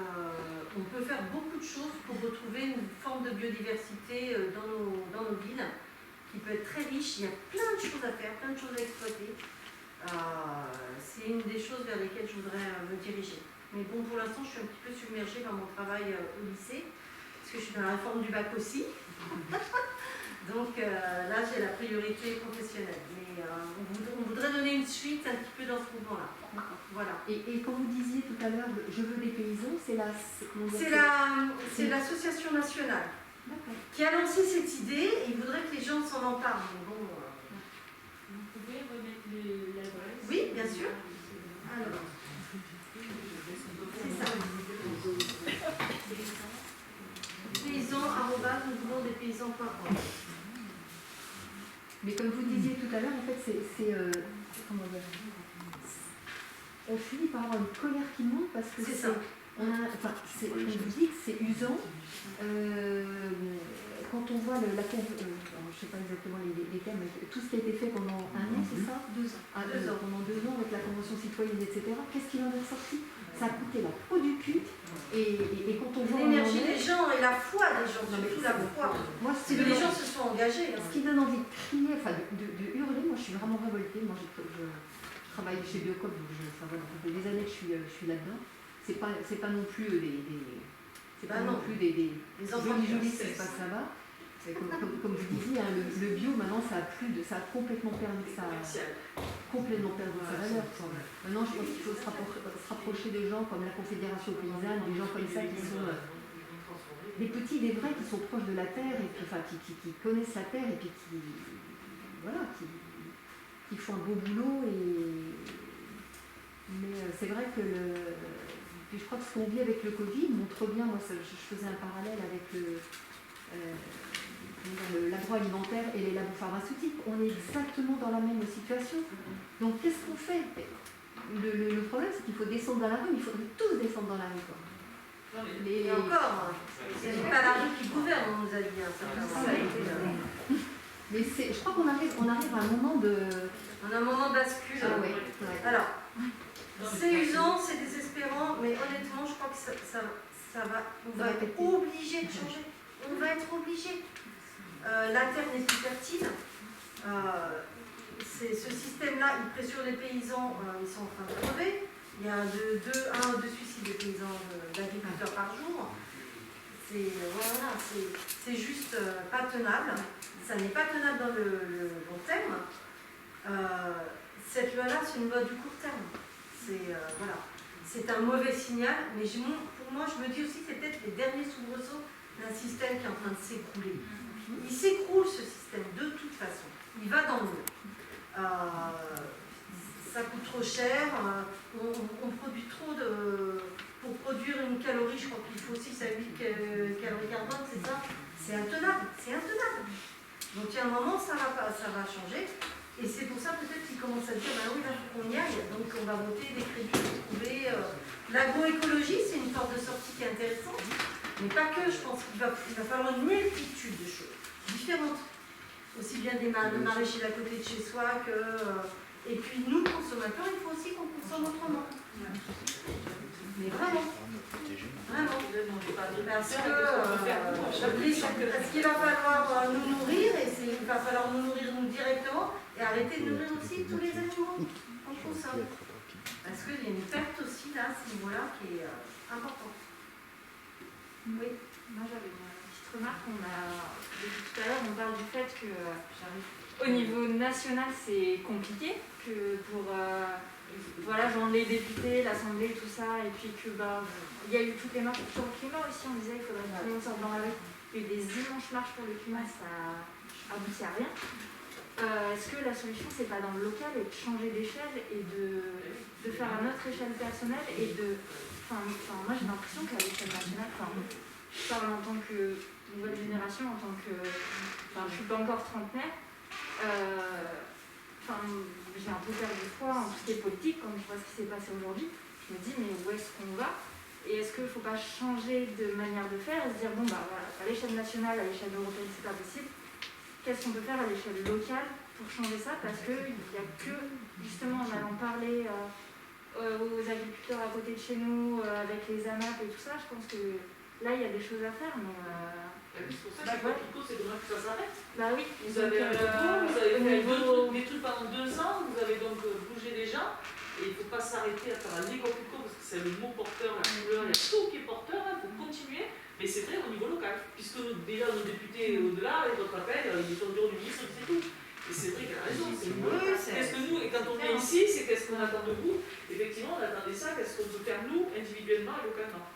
on peut faire beaucoup de choses pour retrouver une forme de biodiversité dans nos villes qui peut être très riche. Il y a plein de choses à faire, plein de choses à exploiter. C'est une des choses vers lesquelles je voudrais me diriger. Mais bon, pour l'instant, je suis un petit peu submergée dans mon travail au lycée, parce que je suis dans la réforme du bac aussi. Donc là, j'ai la priorité professionnelle. Mais on voudrait donner une suite un petit peu dans ce mouvement-là. Voilà. Et quand vous disiez tout à l'heure, je veux des paysans, C'est l'association nationale qui a lancé cette idée et il voudrait que les gens s'en emparent. Mais bon, Vous pouvez remettre l'adresse? Oui, bien sûr. Alors, c'est ça. paysans@nouveaumondepaysans.org. Mais comme vous disiez tout à l'heure, en fait, comment dire, on finit par avoir une colère qui monte parce que C'est ça. on vous dit que c'est usant. Quand on voit je ne sais pas exactement les termes, mais tout ce qui a été fait pendant 1 an, c'est ça? 2 ans. Pendant 2 ans avec la Convention citoyenne, etc. Qu'est-ce qui en est ressorti? Ça a coûté la peau du cul. Et quand on voit l'énergie des gens, et la foi des gens, surtout la foi. Moi, Parce que les gens se sont engagés. Ce qui donne envie de crier, enfin de hurler, moi je suis vraiment révoltée. Moi je travaille chez Biocop, donc ça fait des années que je suis là-dedans. C'est pas non plus des jolis jolis qui se passent là-bas. Comme vous disiez, hein, le bio maintenant ça a complètement perdu sa valeur. Quoi. Maintenant je pense qu'il faut se rapprocher de gens comme la Confédération paysanne, des gens comme ça qui sont des petits, des vrais, qui sont proches de la terre et puis, enfin, qui connaissent la terre et puis qui font un beau boulot. Mais c'est vrai que puis je crois que ce qu'on vit avec le Covid montre bien, moi je faisais un parallèle avec l'agroalimentaire et les labos pharmaceutiques. On est exactement dans la même situation. Donc qu'est-ce qu'on fait? Le problème c'est qu'il faut descendre dans la rue, il faudrait tous descendre dans la rue. Quoi. Et encore, c'est pas la rue qui gouverne, on nous a dit. Mais je crois qu'on arrive à un moment de... On a un moment de bascule. Ah ouais. Alors, c'est usant, c'est désespérant, mais honnêtement, je crois que ça va. On va être obligé de changer. On va être obligé. La terre n'est plus fertile. Ce système-là, il pressure les paysans, ils sont en train de crever. Il y a 1 ou 2 suicides de paysans, d'agriculteurs par jour. C'est juste pas tenable. Ça n'est pas tenable dans le long terme. Cette loi-là, c'est une loi du court terme. C'est un mauvais signal, mais pour moi, je me dis aussi que c'est peut-être les derniers soubresauts d'un système qui est en train de s'écrouler. Il s'écroule ce système de toute façon. Il va dans le mur. Ça coûte trop cher, on produit trop pour produire une calorie, je crois qu'il faut 6 à 8 calories carbone, c'est ça? C'est intenable. Donc il y a un moment, ça va changer. Et c'est pour ça peut-être qu'ils commencent à dire, bah oui, là, il faut qu'on y aille. Donc on va voter des crédits pour trouver... L'agroécologie, c'est une porte de sortie qui est intéressante, mais pas que, je pense qu'il va falloir une multitude de choses différentes. Aussi bien des maraîchers à côté de chez soi que... et puis nous, consommateurs, il faut aussi qu'on consomme autrement. Mais vraiment. Parce qu'il va falloir nous nourrir, et il va falloir nous nourrir nous directement, et arrêter de nourrir aussi tous les animaux qu'on consomme. Parce qu'il y a une perte aussi là, à ce niveau-là, qui est importante. Oui, moi j'avais une petite remarque. Depuis tout à l'heure, on parle du fait que au niveau national, c'est compliqué, que pour vendre les députés, l'Assemblée, tout ça, et puis que il y a eu toutes les marches pour le climat aussi, on disait qu'il faudrait que tout le monde sorte dans la rue. Il y a eu des immenses marches pour le climat, ça aboutit à rien. Est-ce que la solution, c'est pas dans le local et de changer d'échelle et de faire à notre échelle personnelle et moi j'ai l'impression qu'à l'échelle nationale, je parle en tant que nouvelle génération, en tant que... je suis pas encore trentenaire, j'ai un peu perdu foi en tout ce qui est politique quand je vois ce qui s'est passé aujourd'hui. Je me dis, mais où est-ce qu'on va? Et est-ce qu'il ne faut pas changer de manière de faire et se dire, voilà, à l'échelle nationale, à l'échelle européenne, c'est pas possible. Qu'est-ce qu'on peut faire à l'échelle locale pour changer ça? Parce qu'il n'y a que, justement, en allant parler aux agriculteurs à côté de chez nous, avec les AMAP et tout ça, je pense que là, il y a des choses à faire, mais... C'est pour ça que c'est dommage que ça s'arrête. Bah oui. Vous avez un recours, vous avez fait des trucs pendant 2 ans, vous avez donc bougé les gens, et il ne faut pas s'arrêter à faire un décomplicot, parce que c'est le mot porteur, la couleur, il y a tout qui est porteur, il faut continuer, mais c'est vrai au niveau local, puisque déjà nos députés au-delà, les autres appels, ils sont du bureau du ministre, c'est tout. Et c'est vrai qu'il a raison, c'est le niveau local. Qu'est-ce que nous, et quand on vient ici, c'est qu'est-ce qu'on attend de vous? Effectivement, on attendait ça, qu'est-ce qu'on peut faire nous, individuellement et localement?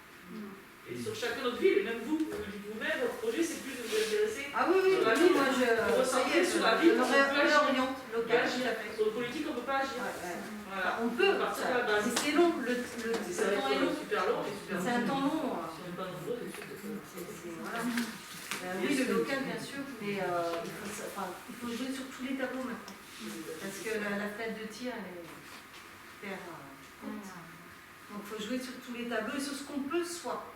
Et sur chacun notre ville, et même vous dites vous-même, votre projet, c'est plus de vous intéresser sur la ville. Moi je recentrer sur la ville, on peut agir. local, Sur le politique, on ne peut pas agir. Voilà. On peut partir à la base. c'est long, le C'est temps est long. super long et super long. C'est un temps long. Si on n'est pas nombreux, c'est sûr que Voilà. Oui, le local, bien sûr, mais il faut jouer sur tous les tableaux maintenant. Parce que la fenêtre de tir, elle est hyper courte. Donc il faut jouer sur tous les tableaux et sur ce qu'on peut soi.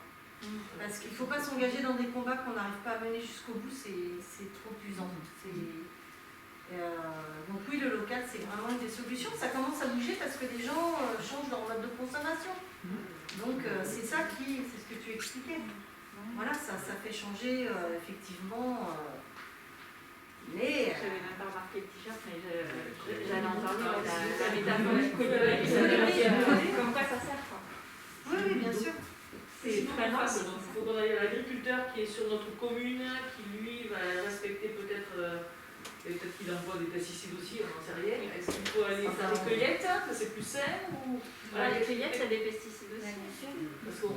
Parce qu'il ne faut pas s'engager dans des combats qu'on n'arrive pas à mener jusqu'au bout, c'est trop usant. Donc oui, le local, c'est vraiment une des solutions. Ça commence à bouger parce que les gens changent leur mode de consommation. Donc c'est ça c'est ce que tu expliquais. Voilà, ça fait changer effectivement. Mais. J'avais même pas remarqué le t-shirt, mais j'allais en parler, la métaphore du colibri, comme quoi ça sert, quoi. Oui, bien sûr. C'est très noble, donc il faudra l'agriculteur qui est sur notre commune, qui lui va respecter peut-être qu'il envoie des pesticides aussi, on n'en sait rien. Est-ce qu'il faut aller faire des cueillettes, que c'est plus sain ou... Les cueillettes, il y a des pesticides aussi. Parce qu'on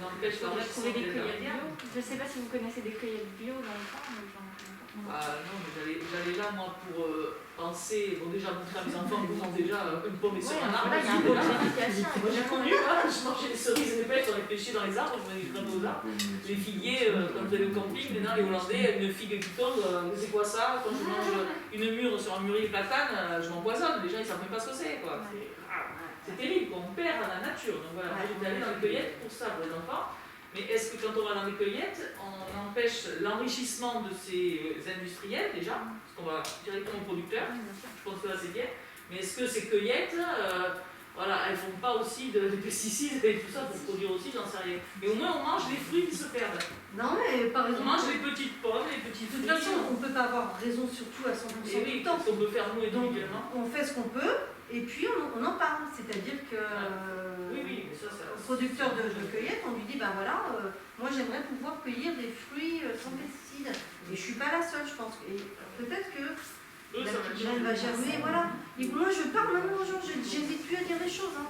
empêche On va trouver des cueillettes bio. bio. Je ne sais pas si vous connaissez des cueillettes bio dans le coin, mais j'en connais pas. Non, mais j'allais là, moi, pour penser, déjà montrer à mes enfants que mange déjà une pomme et sur un arbre. Là, il y a un projet d'éducation. Moi j'ai connu, je mangeais des cerises et des pêches, on réfléchit dans les arbres, je me grimpe aux arbres. Les figuiers, quand j'allais au camping, maintenant les Hollandais, une figue qui tombe, c'est quoi ça? Quand je mange une mûre sur un mûrier platane, je m'empoisonne, les gens ils savent même pas ce que c'est, quoi. C'est terrible, quoi. On perd la nature. Donc voilà, moi j'étais allée dans les cueillettes pour ça, pour les enfants. Mais est-ce que quand on va dans les cueillettes, on empêche l'enrichissement de ces industriels déjà, parce qu'on va directement au producteur, je pense que là c'est bien, mais est-ce que ces cueillettes, voilà, elles font pas aussi des pesticides et tout ça pour produire aussi, j'en sais rien. Mais au moins on mange les fruits qui se perdent. Non, mais par exemple. On mange les petites pommes, les petits fruits. De toute façon, on ne peut pas avoir raison surtout à 100% Et oui, du temps. on peut faire nous Donc, individuellement. on fait ce qu'on peut et puis on en parle. C'est-à-dire que Oui, mais ça, au producteur de cueillette, on lui dit ben voilà, moi j'aimerais pouvoir cueillir des fruits sans pesticides. Et je ne suis pas la seule, je pense. Et peut-être que la petite graine va germer, voilà. Et moi je parle maintenant aux gens, j'hésite plus à dire des choses. Hein.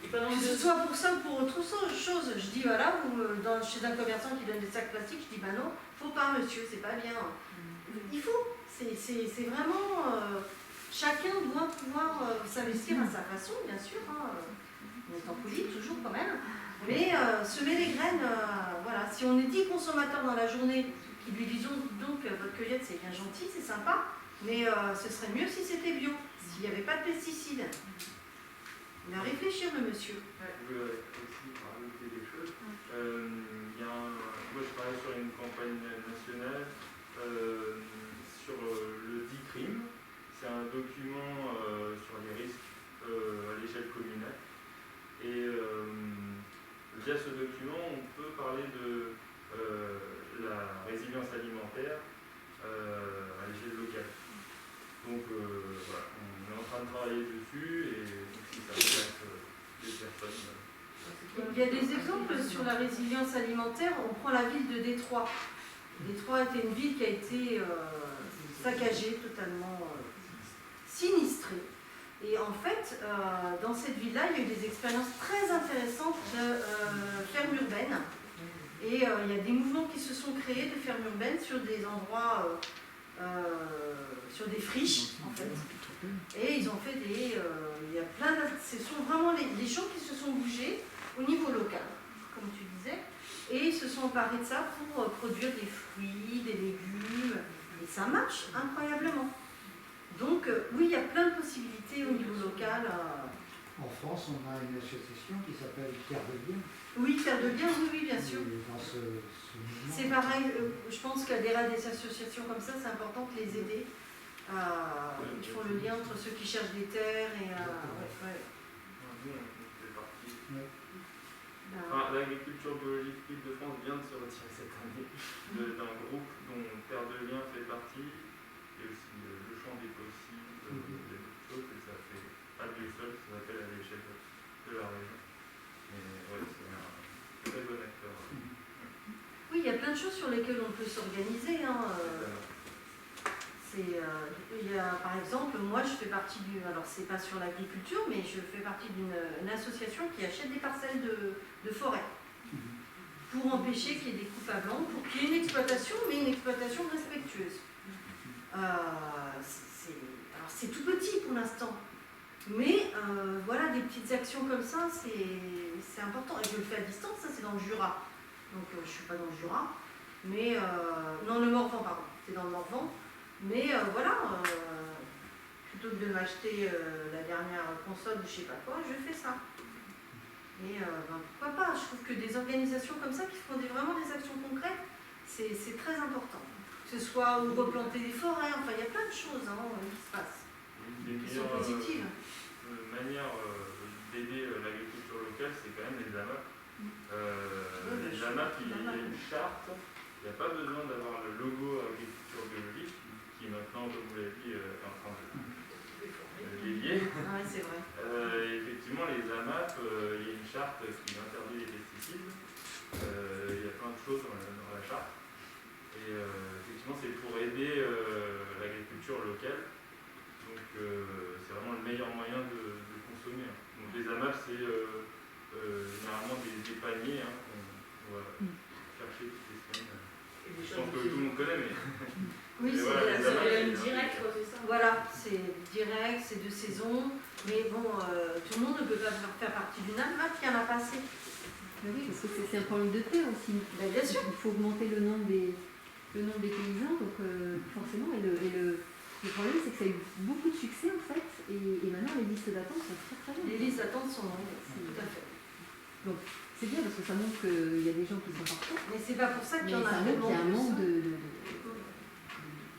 Que ce soit pour ça ou pour autre chose, je dis voilà, chez un commerçant qui donne des sacs plastiques, je dis bah non, faut pas monsieur, c'est pas bien. Il faut, c'est vraiment, chacun doit pouvoir s'investir à sa façon, bien sûr, hein. On est en politique toujours quand même, mais semer les graines, voilà, si on est 10 consommateurs dans la journée qui lui disons donc votre cueillette c'est bien gentil, c'est sympa, mais ce serait mieux si c'était bio, s'il n'y avait pas de pesticides. Il va réfléchir, le monsieur. Je voulais aussi rajouter des choses. Moi, je travaille sur une campagne nationale sur le DICRIM. C'est un document sur les risques à l'échelle communale. Et via ce document, on peut parler de la résilience alimentaire à l'échelle locale. Donc voilà, on est en train de travailler dessus et si ça intéresse des personnes. Il y a des exemples sur la résilience alimentaire. On prend la ville de Détroit. Détroit était une ville qui a été saccagée, totalement sinistrée. Et en fait, dans cette ville-là, il y a eu des expériences très intéressantes de fermes urbaines. Et il y a des mouvements qui se sont créés de fermes urbaines sur des endroits, sur des friches, en fait. Et ils ont fait il y a plein de... Ce sont vraiment les gens qui se sont bougés au niveau local, comme tu disais, et ils se sont emparés de ça pour produire des fruits, des légumes, et ça marche incroyablement. Donc oui, il y a plein de possibilités au niveau local. En France, on a une association qui s'appelle Terre de Bien. Oui, Terre de Bien, oui, bien sûr. Dans ce mouvement. C'est pareil, je pense qu'adhérer à des associations comme ça, c'est important de les aider. Ils font le lien entre ceux qui cherchent des terres et... Nous, on fait partie. L'agriculture biologique Île-de-France vient de se retirer cette année d'un groupe dont Terre de Liens fait partie, et aussi le champ des possibles, il y a d'autres choses, et ça fait pas de seul, ça s'appelle à l'échelle de la région. Mais ouais, c'est un très bon acteur. Oui, il y a plein de choses sur lesquelles on peut s'organiser. Hein. Par exemple, moi je fais partie alors c'est pas sur l'agriculture, mais je fais partie d'une association qui achète des parcelles de forêt pour empêcher qu'il y ait des coupes à blanc, pour qu'il y ait une exploitation, mais une exploitation respectueuse. Alors c'est tout petit pour l'instant, mais voilà, des petites actions comme ça, c'est important. Et je le fais à distance, ça c'est dans le Jura, donc je ne suis pas dans le Jura, mais non, le Morvan, pardon, c'est dans le Morvan. Mais voilà, plutôt que de m'acheter la dernière console ou je sais pas quoi, je fais ça. Et pourquoi pas, je trouve que des organisations comme ça qui font vraiment des actions concrètes, c'est très important. Que ce soit ou replanter des forêts, enfin il y a plein de choses qui se passent, qui sont positives. Manière d'aider l'agriculture locale, c'est quand même les AMAP. Les l'AMAP, il y a une charte, il n'y a pas besoin d'avoir le logo agriculture biologique, qui maintenant, comme vous l'avez dit, est en train de dévier. Ouais, c'est vrai. Effectivement, les AMAP, il y a une charte qui interdit les pesticides. Il y a plein de choses dans la charte. Et effectivement, c'est pour aider l'agriculture locale. Donc, c'est vraiment le meilleur moyen de consommer. Donc, les AMAP, c'est généralement des paniers qu'on va chercher toutes les semaines. Je pense que tout le monde connaît, mais. Oui, mais c'est voilà, les AMAP, direct, c'est ça. Voilà, c'est direct, c'est de saison, mais bon, tout le monde ne peut pas faire partie d'une AMAP, il y en a pas assez. Mais oui, parce que c'est un problème de terre aussi. Ben, bien sûr. Il faut augmenter le nombre des paysans, donc forcément, et le problème c'est que ça a eu beaucoup de succès en fait, et maintenant les listes d'attente sont très très longues. Les listes d'attente sont longues, tout à fait. Donc c'est bien parce que ça montre qu'il y a des gens qui sont partants, Mais c'est pas pour ça qu'il mais y en a ça montre qu'il y a un manque de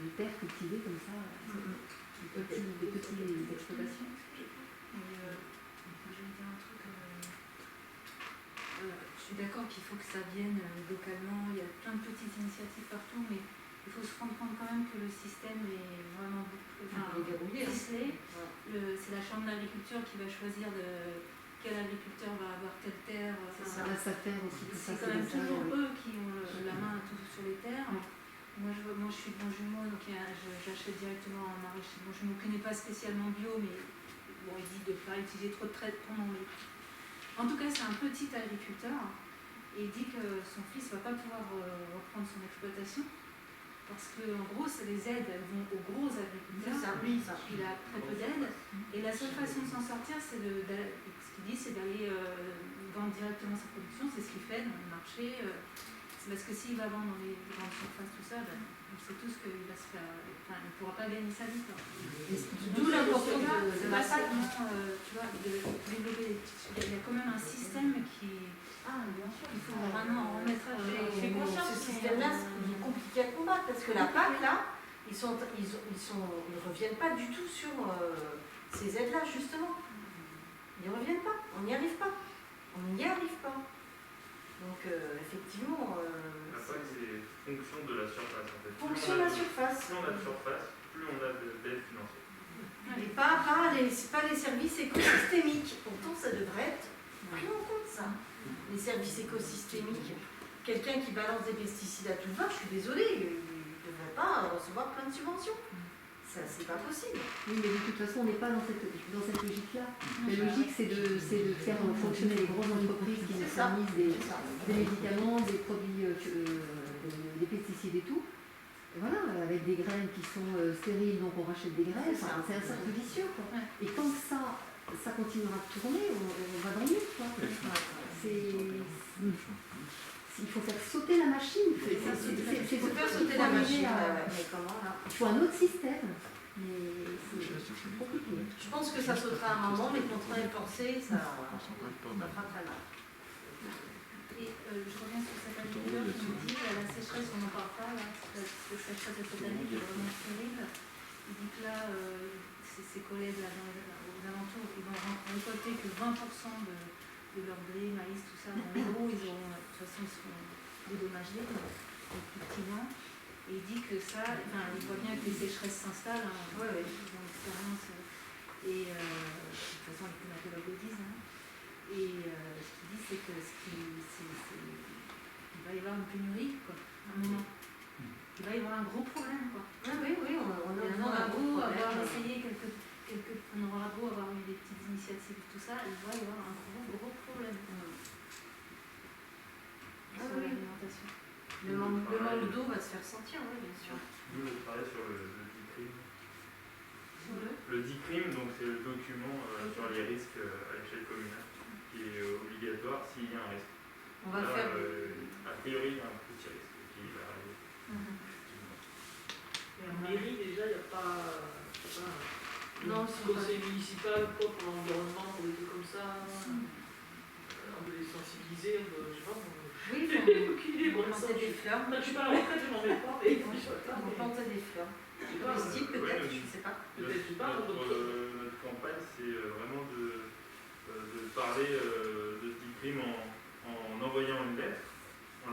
de terres cultivées comme ça, des petites exploitations. Je vais dire un truc. Je suis d'accord qu'il faut que ça vienne localement. Il y a plein de petites initiatives partout, mais il faut se rendre compte quand même que le système est vraiment ficelé. C'est la Chambre d'agriculture qui va choisir quel agriculteur va avoir telle terre. Ça va s'affaire aussi. C'est quand même toujours eux qui ont la main sur les terres. Moi, je suis bon jumeau, donc j'achète directement en maraîcher. Bon, je ne me connais pas spécialement bio, mais bon, il dit de ne pas utiliser trop de traitements. En tout cas, c'est un petit agriculteur et il dit que son fils ne va pas pouvoir reprendre son exploitation parce qu'en gros, les aides elles vont aux gros agriculteurs. Il a très peu d'aides et la seule façon de s'en sortir, ce qu'il dit, c'est d'aller vendre directement sa production. C'est ce qu'il fait dans le marché. C'est parce que s'il va vendre dans les grandes surfaces, tout ça, on sait tous qu'il va se faire. Enfin, il ne pourra pas gagner sa vie. D'où l'importance de la PAC. Tu vois, de développer. Il y a quand même un système qui. Bien sûr. Il faut vraiment en remettre. J'ai conscience que ce système-là, il est compliqué à combattre parce que la PAC, là, ils reviennent pas du tout sur ces aides-là, justement. Ils ne reviennent pas. On n'y arrive pas. On n'y arrive pas. Donc, effectivement. La PAC, c'est fonction de la surface en fait. Fonction de la surface. Plus on a de surface, plus on a d'aide financière. Et pas les services écosystémiques. Pourtant, ça devrait être pris en compte, ça. Les services écosystémiques. Quelqu'un qui balance des pesticides à tout va, je suis désolée, il ne devrait pas recevoir plein de subventions. Ça, c'est pas possible. Oui, mais de toute façon, on n'est pas dans cette logique-là. La logique, c'est de faire fonctionner les grandes entreprises qui nous fournissent des médicaments, des produits, des pesticides et tout. Et voilà, avec des graines qui sont stériles, donc on rachète des graines. Enfin, c'est un cercle vicieux, quoi. Et quand ça continuera de tourner, on va dans le mur, quoi. Il faut faire sauter la machine. Il faut faire sauter la machine. Mais comment, là ? Il faut un autre système. Mais c'est compliqué. Je pense que ça sautera à un moment, mais quand on est forcé, ça fera très mal. Et je reviens sur cet agriculteur qui nous dit la sécheresse, on n'en parle pas, là, la sécheresse de cette année qui est vraiment terrible. Il dit que là, ses collègues là, aux alentours, ils vont récolter que 20% de leur blé, maïs, tout ça. En gros, ils auront, de toute façon, ils seront dédommagés, effectivement. Et il dit que ça, enfin, il voit bien que les sécheresses s'installent, ils ont l'expérience, et de toute façon, les climatologues le disent. Et ce qu'il dit, c'est que il va y avoir une pénurie, quoi, à un moment. Il va y avoir un gros problème, quoi. Oui, on aura beau avoir essayé on aura beau avoir eu des petites initiatives, tout ça, il va y avoir un gros problème sur l'alimentation. Le manque d'eau va se faire sentir, oui, bien sûr. Nous, je travaille sur le DICRIM. Sur Le DICRIM, donc c'est le document sur les risques à l'échelle communale, qui est obligatoire s'il y a un risque. On va faire. A priori, il y a un petit risque qui va arriver. Mais en mairie, déjà, il n'y a pas. Non, c'est conseil municipal, quoi, pour l'environnement, pour des trucs comme ça. On peut les sensibiliser, je sais pas. Oui, on va planter des fleurs. Je suis pas à la retraite, je m'en vais pas, mais On va planter des fleurs. Comestibles, peut-être, je ne sais pas. Peut-être, je sais pas. Notre campagne, c'est vraiment de parler de ce DICRIM en envoyant une lettre, en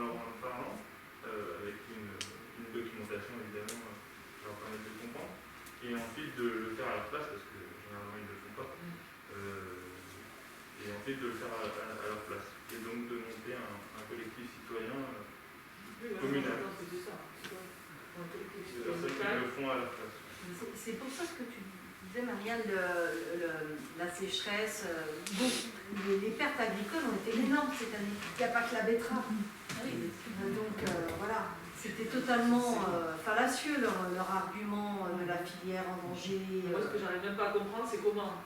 de le faire à leur place. Et donc de monter un collectif citoyen communal. C'est ça. Des personnes qui le font à leur place. C'est pour ça que tu disais, Marianne, la sécheresse, les pertes agricoles ont été énormes cette année. Il n'y a pas que la betterave. Donc voilà, c'était totalement fallacieux leur argument de la filière en danger. Moi, ce que j'arrive même pas à comprendre, c'est comment,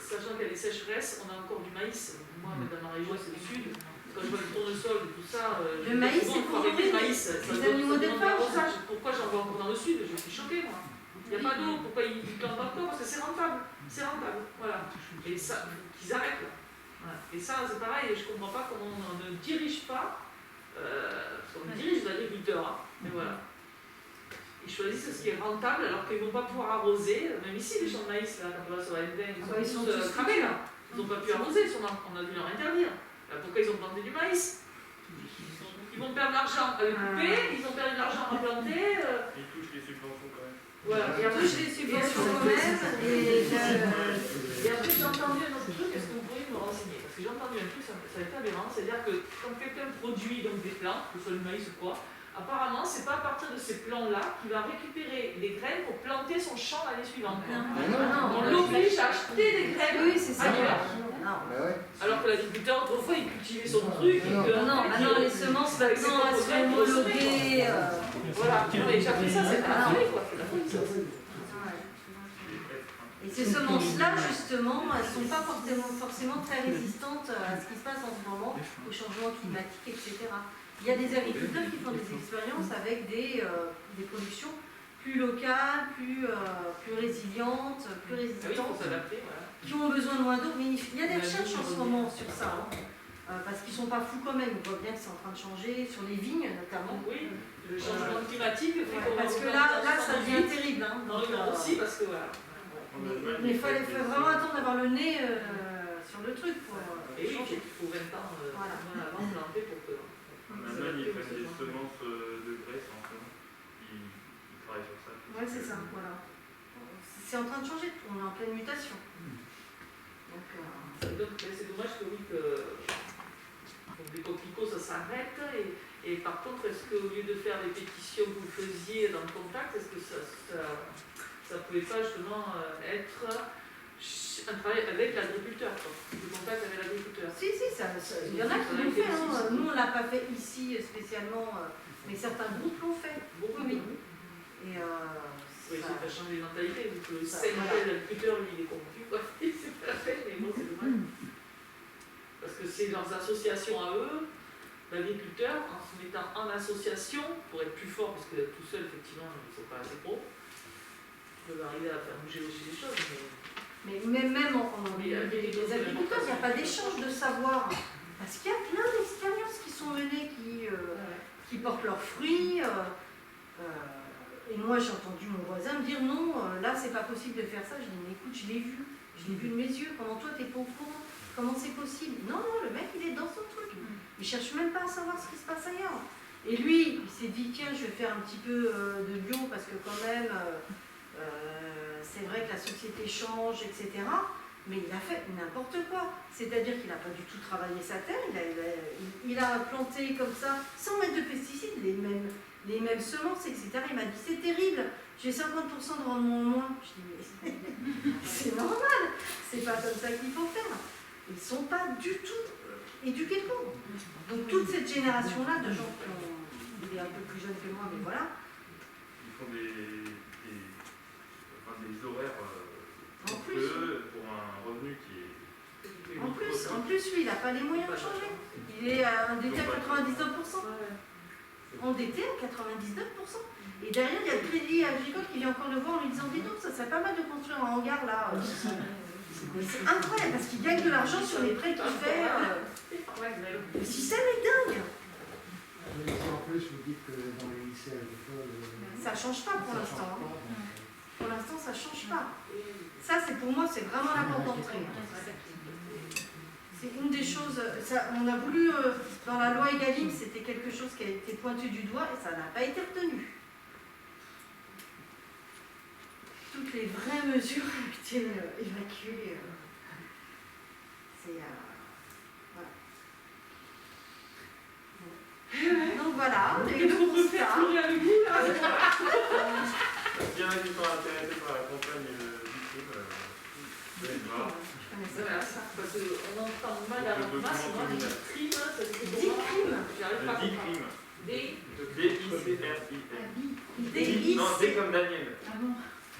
sachant qu'il y a des sécheresses, on a encore du maïs. Moi, dans ma région, c'est le sud. Quand je vois le tournesol et tout ça, le maïs, c'est pour le maïs. Les animaux d'élevage. Pourquoi j'en vois encore dans le sud? Je suis choquée, moi. Il n'y a pas d'eau. Pourquoi ils plantent encore? Parce que c'est rentable. C'est rentable. Voilà. Et ça, qu'ils arrêtent là. Voilà. Et ça, c'est pareil. Je ne comprends pas comment on ne dirige pas. Parce qu'on dirige les agriculteurs. Hein. Mais voilà. Ils choisissent ce qui est rentable alors qu'ils ne vont pas pouvoir arroser. Même ici, les champs de maïs, là, quand on va sur la NDN, ils sont tous cramés là. Ils n'ont pas pu arroser. On a dû leur interdire. Pourquoi ils ont planté du maïs? Ils vont perdre l'argent à le couper, ils ont perdu de l'argent à planter. Ils touchent les subventions quand même. Voilà. Ils touchent les subventions quand même. Et après, j'ai entendu un autre truc, est-ce que vous pourriez me renseigner? Parce que j'ai entendu un truc, ça a été aberrant, c'est-à-dire que quand quelqu'un produit donc, des plantes, que ce soit du maïs ou quoi, apparemment, c'est pas à partir de ces plants-là qu'il va récupérer les graines pour planter son champ l'année suivante. On l'oblige à acheter des graines. Oui, c'est ça. Alors que l'agriculteur, autrefois, il cultivait son truc. Maintenant, les semences, maintenant, elles sont homologuées. Voilà, mais j'ai appris ça, c'est pas la folie, quoi. C'est la folie, ça. Et ces semences-là, justement, elles ne sont pas forcément très résistantes à ce qui se passe en ce moment, au changement climatique, etc. Il y a des agriculteurs qui font des expériences avec des productions plus locales, plus résilientes, plus résistantes, qui ont besoin de moins d'eau. Mais il y a des recherches en ce moment sur ça, parce qu'ils ne sont pas fous quand même. On voit bien que c'est en train de changer, sur les vignes notamment. Oui, le changement climatique fait qu'on parce que là, ça devient terrible. Hein, dans le monde aussi, parce que voilà. Mais il faut vraiment attendre d'avoir le nez sur le truc pour et oui, il faut 20 ans avant de planter pour que... En Allemagne, ils prennent des semences de graisse en ce moment. Ils travaillent sur ça. Oui, c'est ça, voilà. C'est en train de changer, on est en pleine mutation. Donc, c'est dommage que oui, que les coquelicots, ça s'arrête. Et par contre, est-ce qu'au lieu de faire les pétitions que vous faisiez dans le contact, est-ce que ça pouvait pas justement être un travail avec l'agriculteur, le contact avec l'agriculteur? Si, il y en a qui l'ont fait. Hein. Nous, on ne l'a pas fait ici spécialement, mais certains groupes l'ont fait. Beaucoup, oui. Et oui, ça va changer les mentalités. Donc, le syndicat de l'agriculteur, lui, il est convaincu. C'est pas fait, mais bon, c'est dommage. Parce que c'est leurs associations à eux, l'agriculteur, en se mettant en association, pour être plus fort, parce que tout seul, effectivement, ils ne sont pas assez pros. Ils peuvent arriver à faire bouger aussi des choses, mais même les agriculteurs, il n'y a pas d'échange de savoir. Parce qu'il y a plein d'expériences qui sont menées, qui portent leurs fruits. Et moi, j'ai entendu mon voisin me dire non, là, c'est pas possible de faire ça. Je dis, mais écoute, je l'ai vu de mes yeux. Comment toi, t'es pas au courant? Comment c'est possible? Non, le mec, il est dans son truc. Il cherche même pas à savoir ce qui se passe ailleurs. Et lui, il s'est dit, tiens, je vais faire un petit peu de bio parce que quand même... c'est vrai que la société change, etc. Mais il a fait n'importe quoi. C'est-à-dire qu'il n'a pas du tout travaillé sa terre, il a planté comme ça, sans mettre de pesticides, les mêmes semences, etc. Il m'a dit, c'est terrible, j'ai 50% de rendement en moins. Je dis, mais c'est normal, c'est pas comme ça qu'il faut faire. Ils ne sont pas du tout éduqués pour. Donc toute cette génération-là de gens qui ont... Il est un peu plus jeune que moi, mais voilà. Ils font des horaires pour un revenu qui est... En plus, lui, il n'a pas les moyens de changer. Il est endetté à 99%. Endetté à 99%. Et derrière, il y a le crédit agricole qui vient encore le voir en lui disant, dis donc, ça serait pas mal de construire un hangar là. C'est incroyable parce qu'il gagne de l'argent sur les prêts qu'il fait. Le système est dingue. En plus, vous dites que dans les lycées agricoles... Ça ne change pas pour l'instant. Pour l'instant, ça ne change pas. Ça, pour moi, c'est vraiment la porte d'entrée. C'est une des choses... on a voulu, dans la loi Egalim, c'était quelque chose qui a été pointé du doigt et ça n'a pas été retenu. Toutes les vraies mesures ont été évacuées. voilà, et Qu'est-ce le qu'on peut faire constat. pleurer avec vous là S'il y en a qui sont intéressés par la campagne du crime, vous allez voir. Voilà, ça, parce qu'on entend mal à Donc, le masse, document moi, les communal. crimes, ça veut dire Dix crimes. J'arrive pas à Le dit comprendre. crime. Des D-I-C-R-I-M. Des Non, D comme Daniel. Ah bon?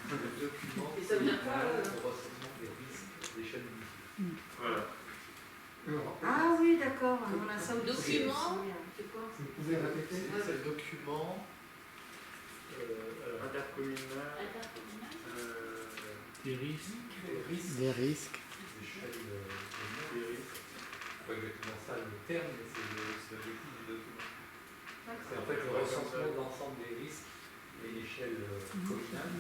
Le document Et ça veut dire quoi, au recensement des risques d'échelle municipale. Voilà. Ah oui, d'accord, on a ça aussi. Document, c'est quoi? Vous pouvez répéter? C'est le document Intercommunal. des risques Des risques. d'échelle communale. Des risques. C'est pas exactement ça le terme, mais c'est l'objectif du document. C'est en fait le recensement de l'ensemble des risques à une échelle communale,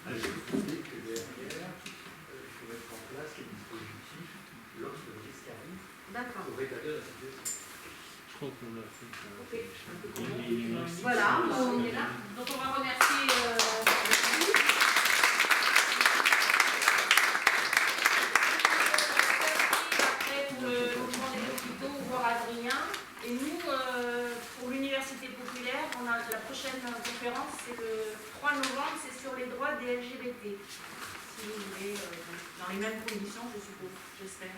avec l'idée que derrière, il faut mettre en place les dispositifs lorsque le risque arrive D'accord. pour rétablir la situation. Je crois qu'on l'a fait. Ok, un peu comment. Voilà, On est là. Donc on va remercier Valérie. Après pour le logement des hôpitaux, voir Adrien. Et nous, pour l'Université populaire, on a la prochaine conférence, c'est le 3 novembre, c'est sur les droits des LGBT. Si vous voulez, dans les mêmes conditions, je suppose, j'espère.